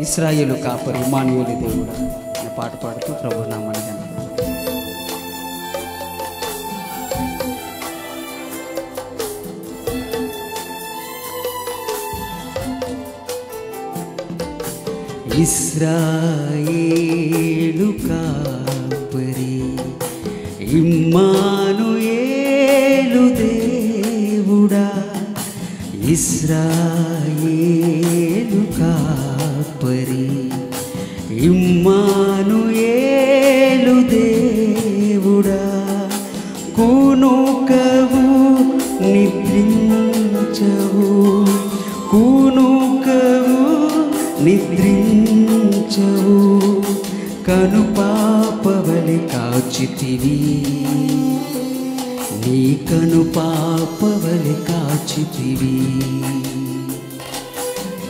ఇశ్రాయేలు కాపరి ఇమ్మానుయేలు దేవుడా అనే పాట పాడుతూ ప్రభు నామాన్ని కనపడు. ఇశ్రాయేలు కాపరి ఇమ్మానుయేలు దేవుడా, ఇశ్రాయేలు కాపరి ఇమ్మానుయేలు దేవుడా, కునుకవు నిద్రించవు, కునుకవు నిద్రించవు, కనుపాపవలె కాచితివి, నీ కనుపాపవలె కాచితివి,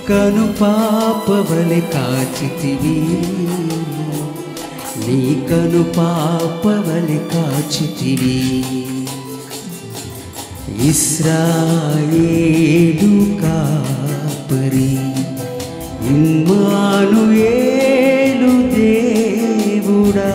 కనుపాపవలె కాచితివి, నీ కనుపాపవలె కాచితివి. ఇశ్రాయేలు కాపరి ఇమ్మానుయేలు దేవుడా,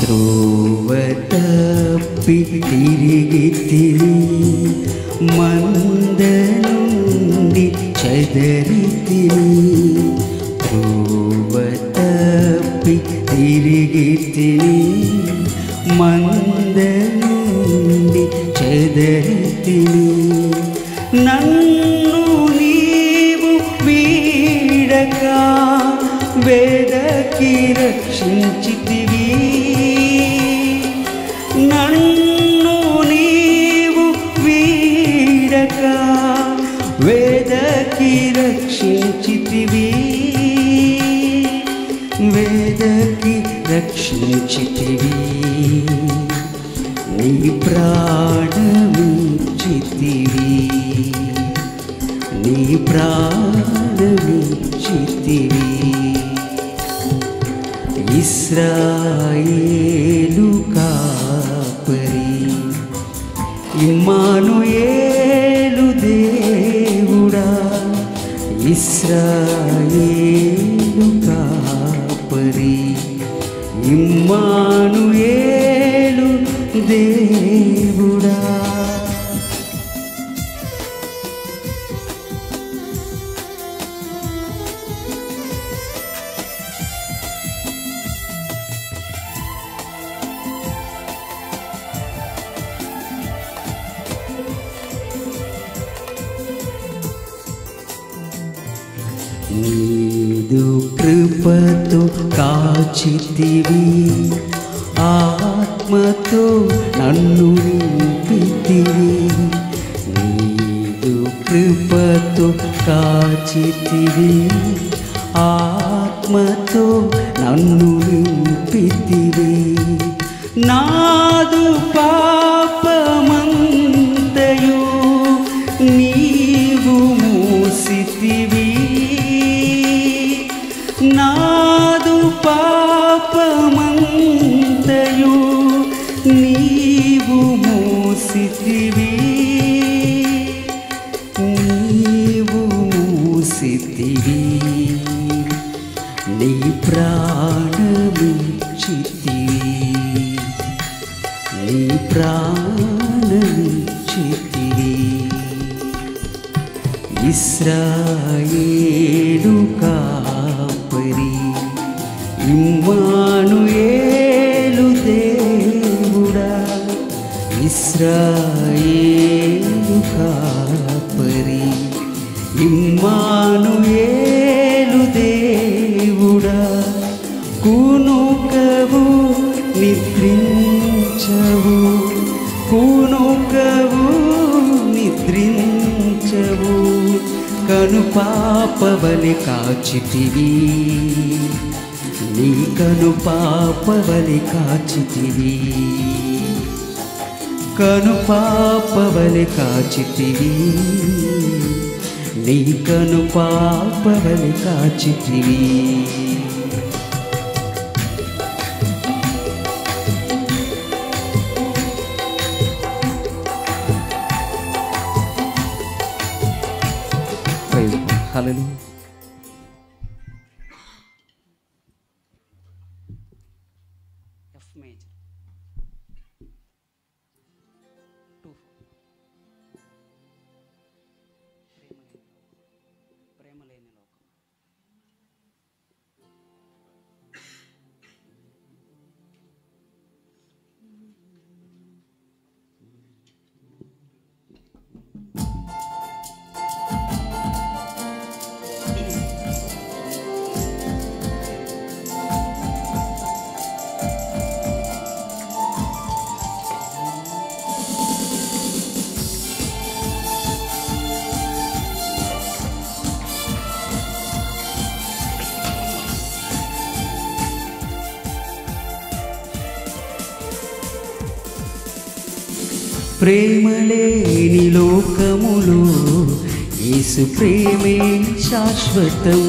త్రోవ తప్పి తిరిగితివి, మంద నుండి చెదరితివి, త్రోవ తప్పి తిరిగితివి, మంద నుండి చెదరితివి, నన్ను నీవు వీడక వెదకి రక్షించితివి, నన్ను నీవు వీడక వెదకి రక్షించితివి, వెదకి రక్షించితివి, నీ ప్రాణమిచ్చితివి, నీ ప్రాణమిచ్చితివి. ఇశ్రాయేలు కాపరి ఇమ్మానుయేలు దేవుడా, ఇశ్రాయేలు కాపరి ఇమ్మానుయేలు దేవుడా. నీదు కృపతో కాచితివి, ఆత్మతో నన్ను నింపితివి, నీదు కృపతో కాచితివి, ఆత్మతో నన్ను నింపితివి, నాదు పాపమంతయు నీవు మోసితివి, నాదు పాపమంతయు నీవు మోసితివి, నీవు మోసితివి, నీ ప్రాణమిచ్చితివి, నీ ప్రాణమిచ్చితివి. ఇశ్రాయేలు కాపరి ఇమ్మానుయేలు దేవుడా, ఇశ్రాయేలు కాపరి ఇమ్మానుయేలు దేవుడా, ప్రేమించవు, కను పాపవలె కాచితివి, నీ కను పాపవలె కాచితివి, కను పాపవలె కాచితివి, నీ కను పాపవలె కాచితివి. హల్లెలూయా. ఎఫ్ మేజర్ 2 ప్రేమ లేని లోకం. ప్రేమలేని లోకములో యేసు ప్రేమే శాశ్వతం,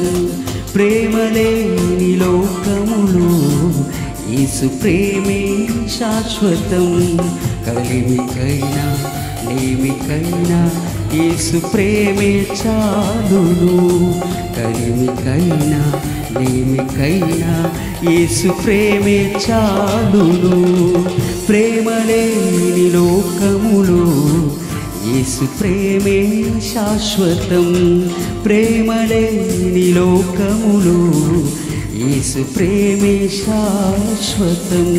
ప్రేమలేని లోకములో యేసు ప్రేమే శాశ్వతం. కలిమికైనా లేమికైనా యేసు ప్రేమే చాలును, కలిమికైనా లేమికైనా యేసు ప్రేమే చాలును. ప్రేమలేని లోకములో యేసు ప్రేమే శాశ్వతం, ప్రేమలేని లోకములో యేసు ప్రేమే శాశ్వతం.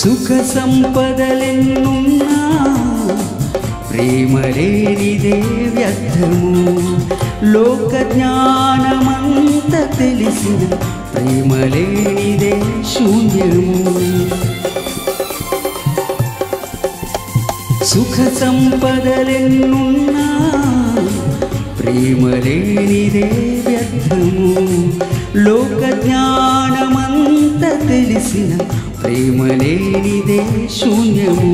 సుఖ సంపదలెన్నున్నా ప్రేమ లేనిదే వ్యర్థము, లోక జ్ఞానమంత తెలిసిన ప్రేమ లేనిదే శూన్యము. సుఖ సంపదలెన్నున్నా ప్రేమ లేనిదే వ్యర్థము, లోక జ్ఞానమంత తెలిసిన ప్రేమ లేనిదే శూన్యము.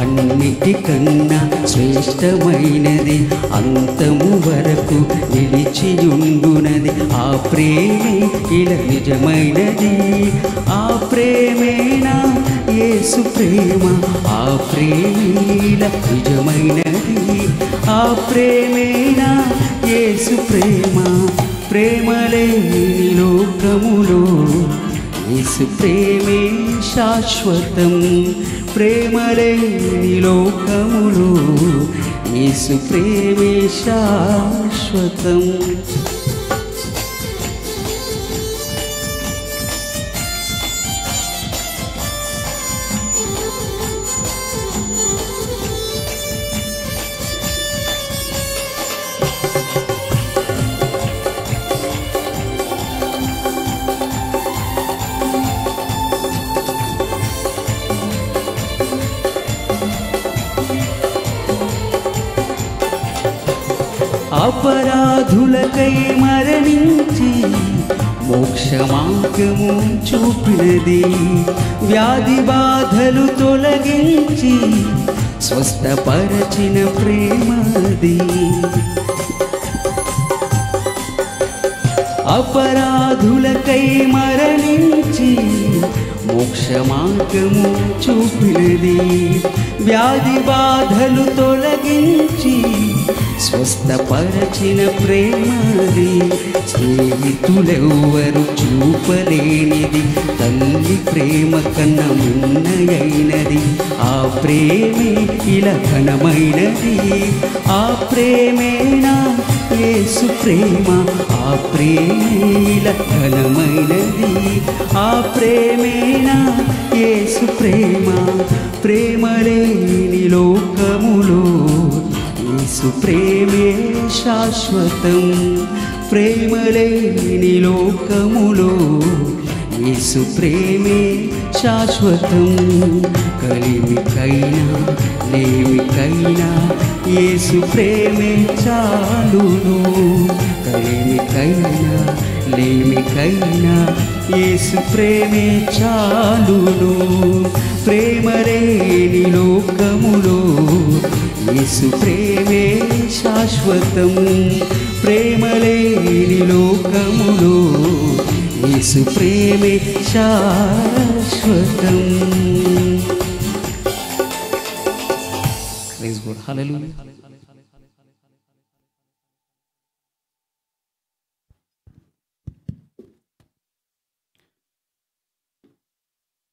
అన్నిటికన్నా శ్రేష్టమైనది, అంతము వరకు నిలిచియుండునది ఆ ప్రేమే ఇలా నిజమైనది. ఆ ప్రేమేనా యేసు ప్రేమ, ఆ ప్రేమేల నిజమైనది. ఆ ప్రేమేనా యేసు ప్రేమ, ప్రేమలేని లోకములో యేసు ప్రేమే శాశ్వతం, ప్రేమలేని లోకములో యేసు ప్రేమే శాశ్వతం. అపరాధులకై మరణించి మోక్షమార్గము చూపినది, వ్యాధి బాధలు తొలగించి స్వస్థపరచిన ప్రేమది. అపరాధులకై మరణించి మోక్షమార్గము చూపినది, వ్యాధి బాధలు తొలగించి స్వస్థపరచిన ప్రేమది. స్నేహితులెవ్వరు చూపలేనిది తల్లి ప్రేమ కన్నా మిన్నయైనది. ఆ ప్రేమే ఇలా ఘనమైనది, ఆ ప్రేమేనా యేసు ప్రేమ, ఆ ప్రేమ ఘనమైనది, ఆ ప్రేమేనా యేసు ప్రేమ. ప్రేమ లేని లోకములో యేసు ప్రేమే శాశ్వతం. ప్రేమ లేని లోకములో యేసు ప్రేమే శాశ్వతం. కలిమికైనా లేమికైనా యేసు ప్రేమే చాలును. కలిమికైనా లేమికైనా యేసు ప్రేమే చాలును. ప్రేమ లేని లోకములో యేసు ప్రేమే శాశ్వతం. ప్రేమ లేని లోకములో యేసు ప్రేమే శాశ్వతం. Praise God. హల్లెలూయా.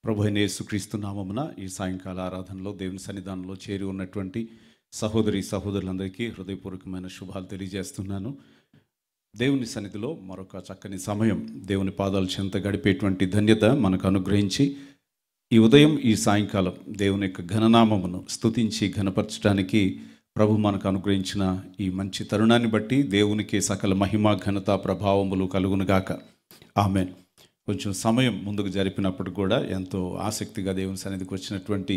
ప్రభు అయిన యేసుక్రీస్తు నామమున ఈ సాయంకాల ఆరాధనలో దేవుని సన్నిధానంలో చేరి ఉన్నటువంటి సహోదరి సహోదరులందరికీ హృదయపూర్వకమైన శుభాలు తెలియజేస్తున్నాను. దేవుని సన్నిధిలో మరొక చక్కని సమయం దేవుని పాదాల చెంత గడిపేటువంటి ధన్యత మనకు అనుగ్రహించి ఈ ఉదయం ఈ సాయంకాలం దేవుని యొక్క ఘననామమును స్తుతించి ఘనపరచడానికి ప్రభు మనకు అనుగ్రహించిన ఈ మంచి తరుణాన్ని బట్టి దేవునికి సకల మహిమ ఘనత ప్రభావములు కలుగునుగాక. ఆమేన్. కొంచెం సమయం ముందుకు జరిపినప్పుడు కూడా ఎంతో ఆసక్తిగా దేవుని సన్నిధికి వచ్చినటువంటి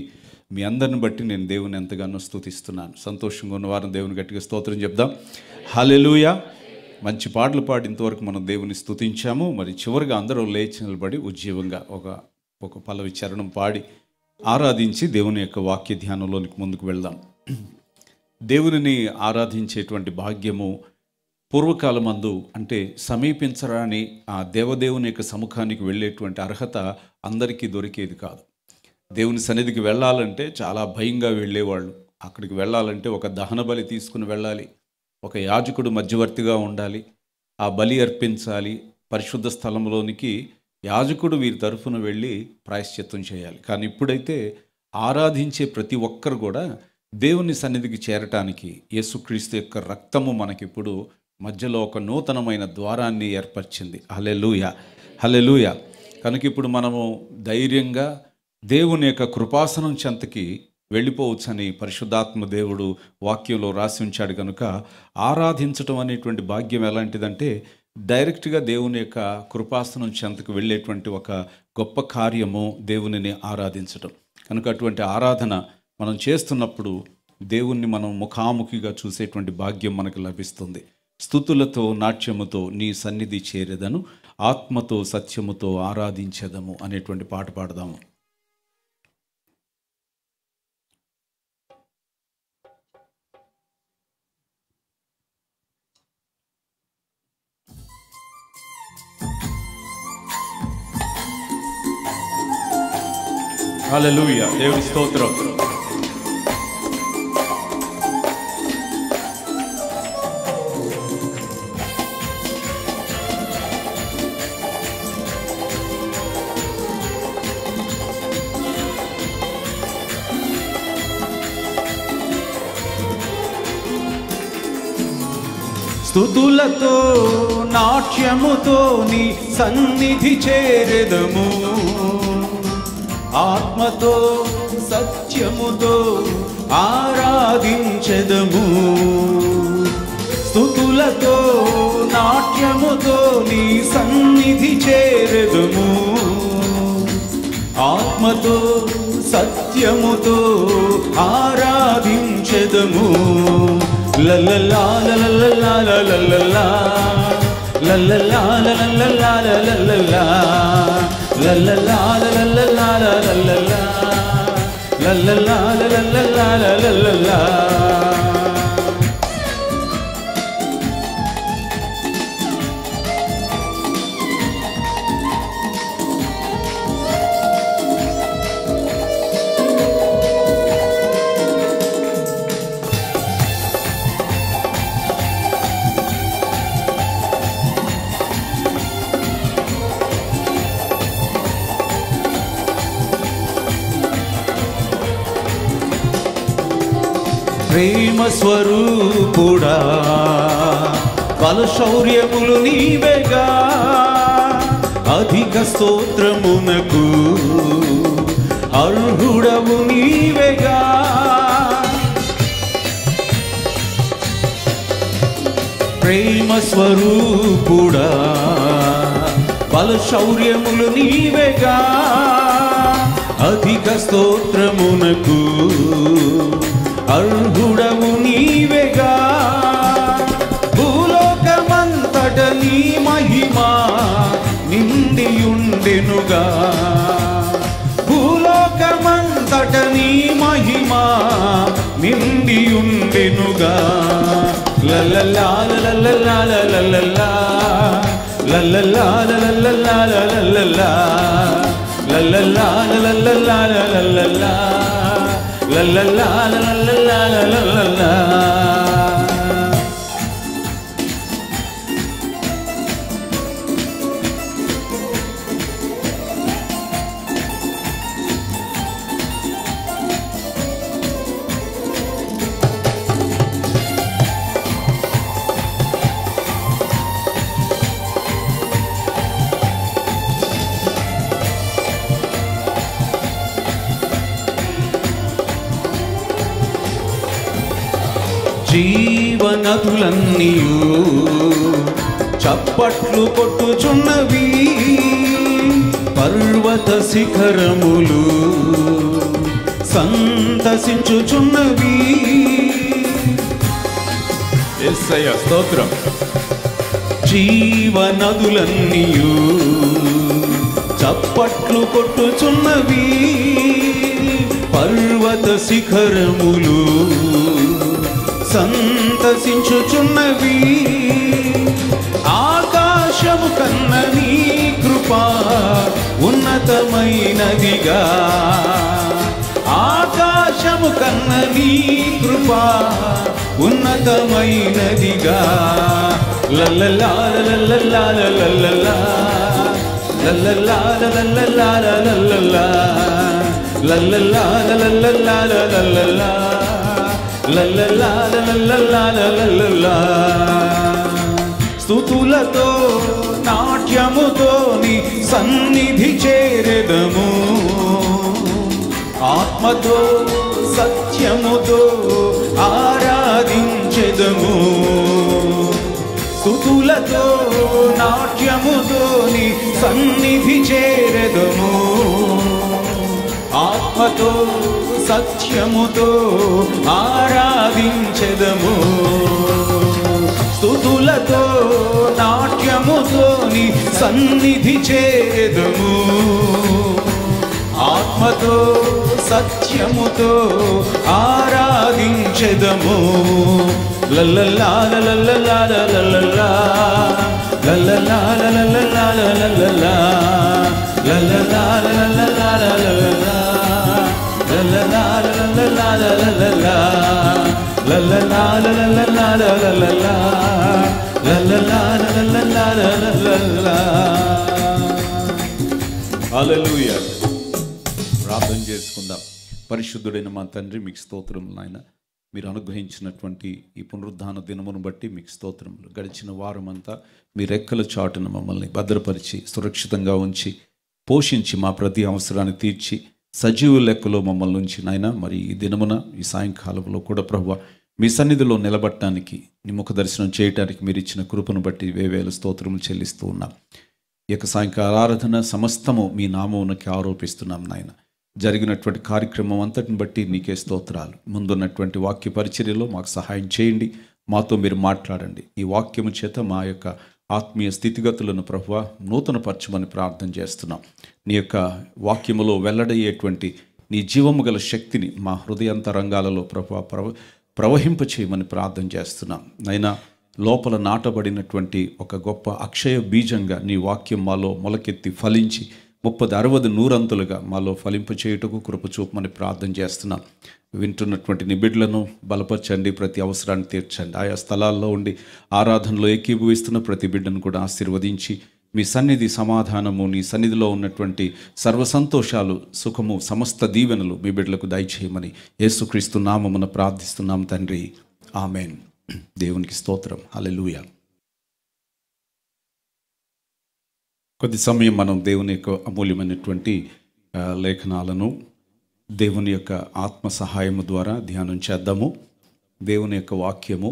మీ అందరిని బట్టి నేను దేవుని ఎంతగానో స్తుతిస్తున్నాను. సంతోషంగా ఉన్నవారిని దేవుని గట్టిగా స్తోత్రం చెప్దాం. హల్లెలూయా. మంచి పాటలు పాడి ఇంతవరకు మనం దేవుని స్తుతించాము. మరి చివరిగా అందరూ లేచి నిలబడి ఉజ్జీవంగా ఒక పల్లవి చరణం పాడి ఆరాధించి దేవుని యొక్క వాక్య ధ్యానంలోనికి ముందుకు వెళ్దాం. దేవునిని ఆరాధించేటువంటి భాగ్యము పూర్వకాలమందు అంటే సమీపించరాని ఆ దేవదేవుని యొక్క సముఖానికి వెళ్ళేటువంటి అర్హత అందరికీ దొరికేది కాదు. దేవుని సన్నిధికి వెళ్ళాలంటే చాలా భయంగా వెళ్ళేవాళ్ళు. అక్కడికి వెళ్ళాలంటే ఒక దహన బలి తీసుకుని వెళ్ళాలి, ఒక యాజకుడు మధ్యవర్తిగా ఉండాలి, ఆ బలి అర్పించాలి, పరిశుద్ధ స్థలంలోనికి యాజకుడు వీరి తరఫున వెళ్ళి ప్రాయశ్చిత్తం చేయాలి. కానీ ఇప్పుడైతే ఆరాధించే ప్రతి ఒక్కరు కూడా దేవుని సన్నిధికి చేరటానికి యేసుక్రీస్తు యొక్క రక్తము మనకిప్పుడు మధ్యలో ఒక నూతనమైన ద్వారాన్ని ఏర్పరిచింది. హల్లెలూయా, హల్లెలూయా. కనుక ఇప్పుడు మనము ధైర్యంగా దేవుని యొక్క కృపాసనం చెంతకి వెళ్ళిపోవచ్చని పరిశుద్ధాత్మ దేవుడు వాక్యంలో రాసి ఉంచాడు. కనుక ఆరాధించటం అనేటువంటి భాగ్యం ఎలాంటిదంటే డైరెక్ట్గా దేవుని యొక్క కృపాసనం చెంతకు వెళ్ళేటువంటి ఒక గొప్ప కార్యము దేవునిని ఆరాధించటం. కనుక అటువంటి ఆరాధన మనం చేస్తున్నప్పుడు దేవుణ్ణి మనం ముఖాముఖిగా చూసేటువంటి భాగ్యం మనకు లభిస్తుంది. స్తుతులతో నాట్యముతో నీ సన్నిధి చేరేదను, ఆత్మతో సత్యముతో ఆరాధించేదము అనేటువంటి పాట పాడదాము. హల్లెలూయా. దేవుని స్తోత్రం. స్తుతులతో నాట్యముతో నీ సన్నిధి చేరెదము, ఆత్మతో సత్యముతో ఆరాధించెదము. స్తుతులతో నాట్యముతో నీ సన్నిధి చేరెదము, ఆత్మతో సత్యముతో ఆరాధించెదము. లల్లలా లల్లలా లల్లలా లల్లలా లల్లలా లల్లలా లల్లలా లల్లలా లల్లలా లల్లలా లల్లలా లల్లలా. ప్రేమ స్వరూపుడా బలశౌర్యములు నీవేగా, అధిక స్తోత్రమునకు అర్హుడవు నీవేగా. ప్రేమ స్వరూపుడా, బలశౌర్యములు నీవేగా, అధిక స్తోత్రమునకు అర్హుడవు నీవేగా. భూలోకమంతట నీ మహిమా నిండియుండెనుగా, భూలోకమంతట నీ మహిమా నిండియుండెనుగా. లల్లలా లల్లలా లల్లలా లల్లలా లల్లలా లల్లలా లల్లలా లల్లలా లల్లలా లల్లలా లల్లలా లల్లలా. జీవనదులన్నీయు చప్పట్లు కొట్టుచున్నవి, పర్వత శిఖరములు సంతసించుచున్నవి. యేసయ్య స్తోత్రం. జీవనదులన్నీయు చప్పట్లు కొట్టుచున్నవి, పర్వత శిఖరములు సంతసించుచున్నవి. ఆకాశము కన్న నీ కృపా ఉన్నతమైనదిగా, ఆకాశము కన్న నీ కృపా ఉన్నతమైనదిగా. లల్లలా లల్లలా లల్లలా లల్లలా లల్లలా లల్లలా లల్లలా లల్లలా లల్లలా లల్లలా లల్లలా లల్లలా. స్తుతులతో నాట్యముతో నీ సన్నిధి చేరెదము, ఆత్మతో సత్యముతో ఆరాధించెదము. స్తుతులతో నాట్యముతో నీ సన్నిధి చేరెదము, ఆత్మతో సత్యముతో ఆరాధించెదము. స్తుతులతో నాట్యముతో నీ సన్నిధి చేరెదము, ఆత్మతో సత్యముతో ఆరాధించెదము. లల్లలా లల్లలా లల్లలా లల్లలా లల్లలా లల్లలా లల్లలా లల్లలా లల్లలా లల్లలా లల్లలా లల్లలా లల్లలా లల్లలా లల్లలా లల్లలా లల్లలా లల్లలా. హల్లెలూయా. ప్రార్థన చేసుకుందాం. పరిశుద్ధుడైన మా తండ్రి, మీకు స్తోత్రములు నాయన. మీరు అనుగ్రహించినటువంటి ఈ పునరుద్ధాన దినమును బట్టి మీకు స్తోత్రములు. గడిచిన వారమంతా మీ రెక్కల చాటున మమ్మల్ని భద్రపరిచి సురక్షితంగా ఉంచి పోషించి మా ప్రతి అవసరాన్ని తీర్చి సజీవ లెక్కలో మమ్మల్ని ఉంచి నాయన, మరి ఈ దినమున ఈ సాయంకాలంలో కూడా ప్రభువా మీ సన్నిధిలో నిలబడటానికి నీ ముఖ దర్శనం చేయటానికి మీరు ఇచ్చిన కృపను బట్టి వేవేల స్తోత్రములు చెల్లిస్తూ ఉన్నాం. ఈ యొక్క సాయంకాల ఆరాధన సమస్తము మీ నామమునకి ఆరోపిస్తున్నాం నాయన. జరిగినటువంటి కార్యక్రమం అంతటిని బట్టి నీకే స్తోత్రాలు. ముందున్నటువంటి వాక్య పరిచర్యలో మాకు సహాయం చేయండి, మాతో మీరు మాట్లాడండి. ఈ వాక్యము చేత మా యొక్క ఆత్మీయ స్థితిగతులను ప్రభువా నూతనపరచమని ప్రార్థన చేస్తున్నాం. నీ యొక్క వాక్యములో వెల్లడయ్యేటువంటి నీ జీవము గల శక్తిని మా హృదయాంతరంగాలలో ప్రభువా ప్రవహింపచేయమని ప్రార్థన చేస్తున్నాం. నైనా లోపల నాటబడినటువంటి ఒక గొప్ప అక్షయ బీజంగా నీ వాక్యం మాలో మొలకెత్తి ఫలించి 30, 60, 100 మాలో ఫలింపచేయుటకు కృప చూపమని ప్రార్థన చేస్తున్నాం. వింటున్నటువంటి నిబిడ్లను బలపరచండి, ప్రతి అవసరాన్ని తీర్చండి. ఆయా స్థలాల్లో ఉండి ఆరాధనలో ఏకీభవిస్తున్న ప్రతి బిడ్డను కూడా ఆశీర్వదించి మీ సన్నిధి సమాధానము, నీ సన్నిధిలో ఉన్నటువంటి సర్వసంతోషాలు, సుఖము, సమస్త దీవెనలు మీ బిడ్డలకు దయచేయమని యేసుక్రీస్తు నామమున ప్రార్థిస్తున్నాం తండ్రి. ఆమెన్. దేవునికి స్తోత్రం. హల్లెలూయా. కొద్ది సమయం మనం దేవుని యొక్క అమూల్యమైనటువంటి లేఖనాలను దేవుని యొక్క ఆత్మ సహాయము ద్వారా ధ్యానం చేద్దాము. దేవుని యొక్క వాక్యము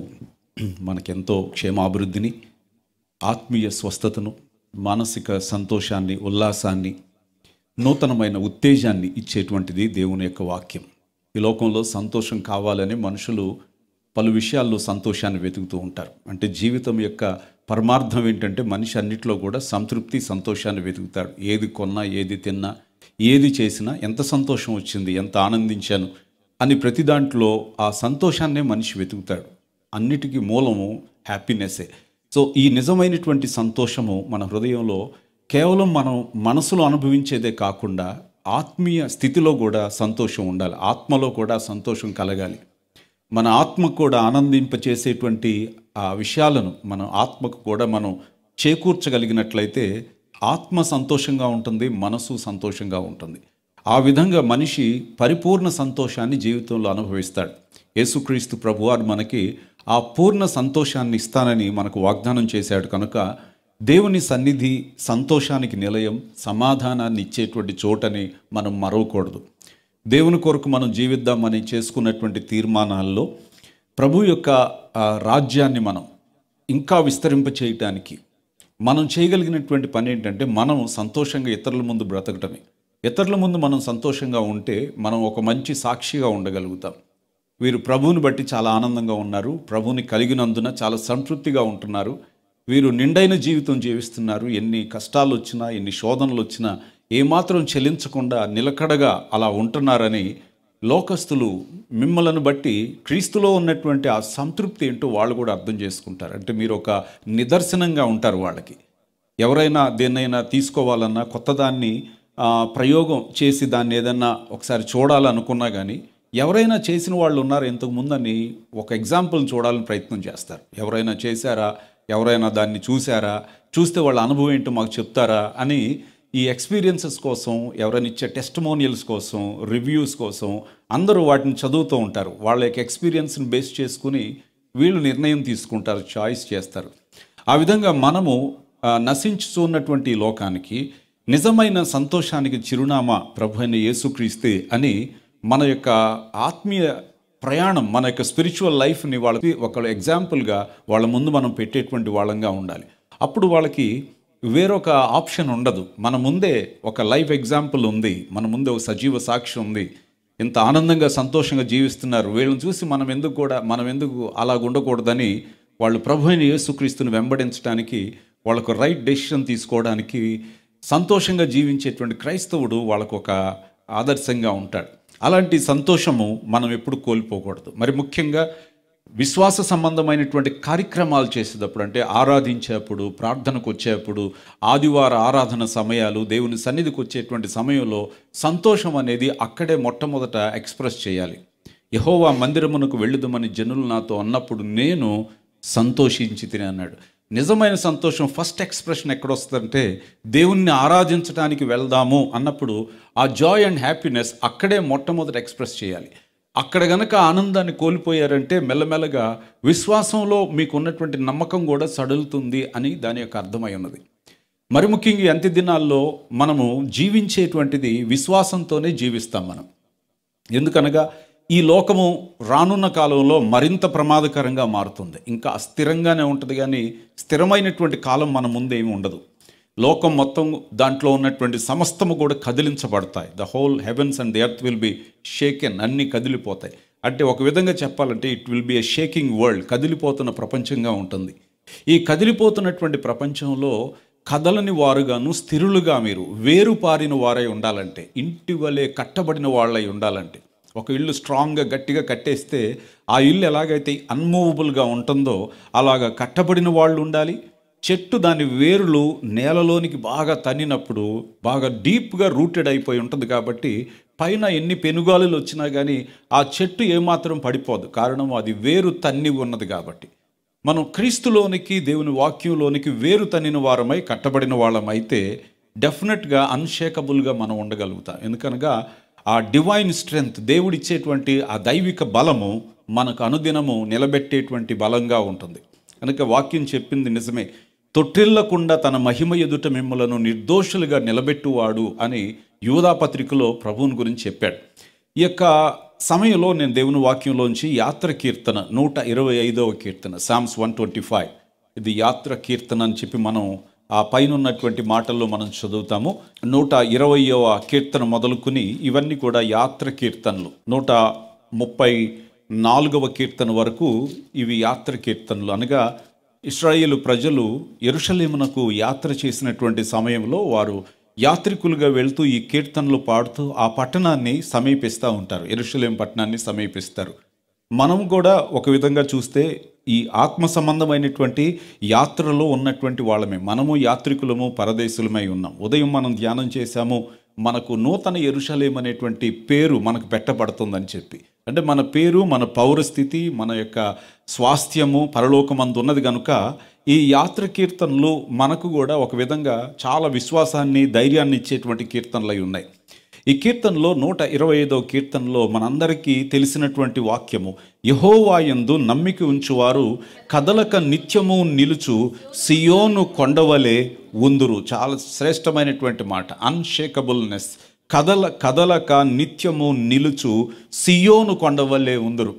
మనకెంతో క్షేమాభివృద్ధిని, ఆత్మీయ స్వస్థతను, మానసిక సంతోషాన్ని, ఉల్లాసాన్ని, నూతనమైన ఉత్తేజాన్ని ఇచ్చేటువంటిది దేవుని యొక్క వాక్యం. ఈ లోకంలో సంతోషం కావాలని మనుషులు పలు విషయాల్లో సంతోషాన్ని వెతుకుతూ ఉంటారు. అంటే జీవితం యొక్క పరమార్థం ఏంటంటే మనిషి అన్నిట్లో కూడా సంతృప్తి, సంతోషాన్ని వెతుకుతాడు. ఏది కొన్నా, ఏది తిన్నా, ఏది చేసినా ఎంత సంతోషం వచ్చింది, ఎంత ఆనందించాను అని ప్రతి దాంట్లో ఆ సంతోషాన్నే మనిషి వెతుకుతాడు. అన్నిటికీ మూలము హ్యాపీనెస్సే. సో ఈ నిజమైనటువంటి సంతోషము మన హృదయంలో కేవలం మనం మనసులో అనుభవించేదే కాకుండా ఆత్మీయ స్థితిలో కూడా సంతోషం ఉండాలి. ఆత్మలో కూడా సంతోషం కలగాలి. మన ఆత్మకు కూడా ఆనందింపచేసేటువంటి ఆ విషయాలను మన ఆత్మకు కూడా మనం చేకూర్చగలిగినట్లయితే ఆత్మ సంతోషంగా ఉంటుంది, మనసు సంతోషంగా ఉంటుంది. ఆ విధంగా మనిషి పరిపూర్ణ సంతోషాన్ని జీవితంలో అనుభవిస్తాడు. యేసుక్రీస్తు ప్రభువారు మనకి ఆ పూర్ణ సంతోషాన్ని ఇస్తానని మనకు వాగ్దానం చేశాడు. కనుక దేవుని సన్నిధి సంతోషానికి నిలయం, సమాధానాన్ని ఇచ్చేటువంటి చోటని మనం మరవకూడదు. దేవుని కొరకు మనం జీవిద్దామని చేసుకున్నటువంటి తీర్మానాల్లో ప్రభు యొక్క రాజ్యాన్ని మనం ఇంకా విస్తరింపచేయటానికి మనం చేయగలిగినటువంటి పని ఏంటంటే మనం సంతోషంగా ఇతరుల ముందు బ్రతకటమే. ఇతరుల ముందు మనం సంతోషంగా ఉంటే మనం ఒక మంచి సాక్షిగా ఉండగలుగుతాం. వీరు ప్రభువుని బట్టి చాలా ఆనందంగా ఉన్నారు, ప్రభువుని కలిగినందున చాలా సంతృప్తిగా ఉంటున్నారు, వీరు నిండైన జీవితం జీవిస్తున్నారు, ఎన్ని కష్టాలు వచ్చినా, ఎన్ని శోధనలు వచ్చినా ఏమాత్రం చెల్లించకుండా నిలకడగా అలా ఉంటున్నారని లోకస్తులు మిమ్మలను బట్టి క్రీస్తులో ఉన్నటువంటి ఆ సంతృప్తి ఏంటో వాళ్ళు కూడా అర్థం చేసుకుంటారు. అంటే మీరు ఒక నిదర్శనంగా ఉంటారు వాళ్ళకి. ఎవరైనా దేన్నైనా తీసుకోవాలన్నా, కొత్త దాన్ని ప్రయోగం చేసి దాన్ని ఏదన్నా ఒకసారి చూడాలనుకున్నా కానీ ఎవరైనా చేసిన వాళ్ళు ఉన్నారు ఇంతకుముందని ఒక ఎగ్జాంపుల్ చూడాలని ప్రయత్నం చేస్తారు. ఎవరైనా చేశారా, ఎవరైనా దాన్ని చూసారా, చూస్తే వాళ్ళ అనుభవం ఏంటో మాకు చెప్తారా అని ఈ ఎక్స్పీరియన్సెస్ కోసం, ఎవరైనా ఇచ్చే టెస్టిమోనియల్స్ కోసం, రివ్యూస్ కోసం అందరూ వాటిని చదువుతూ ఉంటారు. వాళ్ళ యొక్క ఎక్స్పీరియన్స్ని బేస్ చేసుకుని వీళ్ళు నిర్ణయం తీసుకుంటారు, చాయిస్ చేస్తారు. ఆ విధంగా మనము నశించుతున్నటువంటి లోకానికి నిజమైన సంతోషానికి చిరునామా ప్రభు అయిన యేసుక్రీస్తే అని మన యొక్క ఆత్మీయ ప్రయాణం, మన యొక్క స్పిరిచువల్ లైఫ్ని వాళ్ళకి ఒక ఎగ్జాంపుల్గా వాళ్ళ ముందు మనం పెట్టేటువంటి వాళ్ళంగా ఉండాలి. అప్పుడు వాళ్ళకి వేరొక ఆప్షన్ ఉండదు. మన ముందే ఒక లైఫ్ ఎగ్జాంపుల్ ఉంది, మన ముందే ఒక సజీవ సాక్ష్యం ఉంది. ఇంత ఆనందంగా సంతోషంగా జీవిస్తున్నారు, వీళ్ళని చూసి మనం ఎందుకు అలా ఉండకూడదని వాళ్ళు ప్రభు అయిన యేసుక్రీస్తుని వెంబడించడానికి, వాళ్ళకు రైట్ డెసిషన్ తీసుకోవడానికి, సంతోషంగా జీవించేటువంటి క్రైస్తవుడు వాళ్ళకు ఒక ఆదర్శంగా ఉంటాడు. అలాంటి సంతోషము మనం ఎప్పుడు కోల్పోకూడదు. మరి ముఖ్యంగా విశ్వాస సంబంధమైనటువంటి కార్యక్రమాలు చేసేటప్పుడు, అంటే ఆరాధించేప్పుడు, ప్రార్థనకు వచ్చేప్పుడు, ఆదివార ఆరాధన సమయాలు, దేవుని సన్నిధికి వచ్చేటువంటి సమయంలో సంతోషం అనేది అక్కడే మొట్టమొదట ఎక్స్ప్రెస్ చేయాలి. యెహోవా మందిరమునకు వెళ్ళుదమని జనులు నాతో అన్నప్పుడు నేను సంతోషించి తిని అన్నాడు. నిజమైన సంతోషం ఫస్ట్ ఎక్స్ప్రెషన్ ఎక్కడొస్తుందంటే దేవుణ్ణి ఆరాధించడానికి వెళ్దాము అన్నప్పుడు ఆ జాయ్ అండ్ హ్యాపీనెస్ అక్కడే మొట్టమొదట ఎక్స్ప్రెస్ చేయాలి. అక్కడ గనక ఆనందాన్ని కోల్పోయారంటే మెల్లమెల్లగా విశ్వాసంలో మీకు ఉన్నటువంటి నమ్మకం కూడా సడలుతుంది అని దాని యొక్క అర్థమై ఉన్నది. మరి ముఖ్యంగా ఈ అంత్య దినాల్లో మనము జీవించేటువంటిది విశ్వాసంతోనే జీవిస్తాం మనం. ఎందుకనగా ఈ లోకము రానున్న కాలంలో మరింత ప్రమాదకరంగా మారుతుంది. ఇంకా అస్థిరంగానే ఉంటుంది, కానీ స్థిరమైనటువంటి కాలం మన ముందేమి ఉండదు. లోకం మొత్తం, దాంట్లో ఉన్నటువంటి సమస్తము కూడా కదిలించబడతాయి. The whole heavens and the earth will be shaken. అన్నీ కదిలిపోతాయి. అంటే ఒక విధంగా చెప్పాలంటే it will be a shaking world. కదిలిపోతున్న ప్రపంచంగా ఉంటుంది. ఈ కదిలిపోతున్నటువంటి ప్రపంచంలో కదలని వారుగాను, స్థిరులుగా మీరు వేరుపారిన వారై ఉండాలంటే, ఇంటి వలె కట్టబడిన వాళ్ళై ఉండాలంటే, ఒక ఇల్లు స్ట్రాంగ్గా గట్టిగా కట్టేస్తే ఆ ఇల్లు ఎలాగైతే అన్మూవబుల్గా ఉంటుందో అలాగా కట్టబడిన వాళ్ళు ఉండాలి. చెట్టు దాని వేరులు నేలలోనికి బాగా తన్నినప్పుడు బాగా డీప్గా రూటెడ్ అయిపోయి ఉంటుంది. కాబట్టి పైన ఎన్ని పెనుగాలులు వచ్చినా కానీ ఆ చెట్టు ఏమాత్రం పడిపోదు. కారణం అది వేరు తన్ని ఉన్నది కాబట్టి. మనం క్రీస్తులోనికి, దేవుని వాక్యంలోనికి వేరు తన్నిన వారమై కట్టబడిన వాళ్ళమైతే డెఫినెట్గా అన్షేకబుల్గా మనం ఉండగలుగుతాం. ఎందుకనగా ఆ డివైన్ స్ట్రెంగ్త్, దేవుడిచ్చేటువంటి ఆ దైవిక బలము మనకు అనుదినము నిలబెట్టేటువంటి బలంగా ఉంటుంది. కనుక వాక్యం చెప్పింది నిజమే. తొట్టిల్లకుండా తన మహిమ ఎదుట మిమ్మలను నిర్దోషులుగా నిలబెట్టువాడు అని యూదా పత్రికలో ప్రభువుని గురించి చెప్పాడు. ఈ యొక్క సమయంలో నేను దేవుని వాక్యంలోంచి యాత్ర కీర్తన 125వ కీర్తన సామ్స్ 125, ఇది యాత్ర కీర్తన అని చెప్పి మనం ఆ పైన ఉన్నటువంటి మాటల్లో మనం చదువుతాము. 120వ కీర్తన మొదలుకుని ఇవన్నీ కూడా యాత్ర కీర్తనలు. 134వ కీర్తన వరకు ఇవి యాత్ర కీర్తనలు. అనగా ఇశ్రాయేలు ప్రజలు యెరూషలేమునకు యాత్ర చేసినటువంటి సమయంలో వారు యాత్రికులుగా వెళ్తూ ఈ కీర్తనలు పాడుతూ ఆ పట్టణాన్ని సమీపిస్తూ ఉంటారు, యెరూషలేం పట్టణాన్ని సమీపిస్తారు. మనం కూడా ఒక విధంగా చూస్తే ఈ ఆత్మ సంబంధమైనటువంటి యాత్రలో ఉన్నటువంటి వాళ్ళమే. మనము యాత్రికులము, పరదేశులమై ఉన్నాం. ఉదయం మనం ధ్యానం చేశాము, మనకు నూతన యెరూషలేం అనేటువంటి పేరు మనకు పెట్టబడుతుందని చెప్పి. అంటే మన పేరు, మన పౌరస్థితి, మన యొక్క స్వాస్థ్యము పరలోకమందు ఉన్నది కనుక ఈ యాత్ర కీర్తనలు మనకు కూడా ఒక విధంగా చాలా విశ్వాసాన్ని, ధైర్యాన్ని ఇచ్చేటువంటి కీర్తనలు అయి ఉన్నాయి. ఈ కీర్తనలో 125వ కీర్తనలో మనందరికీ తెలిసినటువంటి వాక్యము, యెహోవా యందు నమ్మిక ఉంచువారు కదలక నిత్యము నిలుచు సియోను కొండవలే ఉందురు. చాలా శ్రేష్టమైనటువంటి మాట, అన్షేకబుల్నెస్. కదలక నిత్యము నిలుచు సియోను కొండవలే ఉందురు.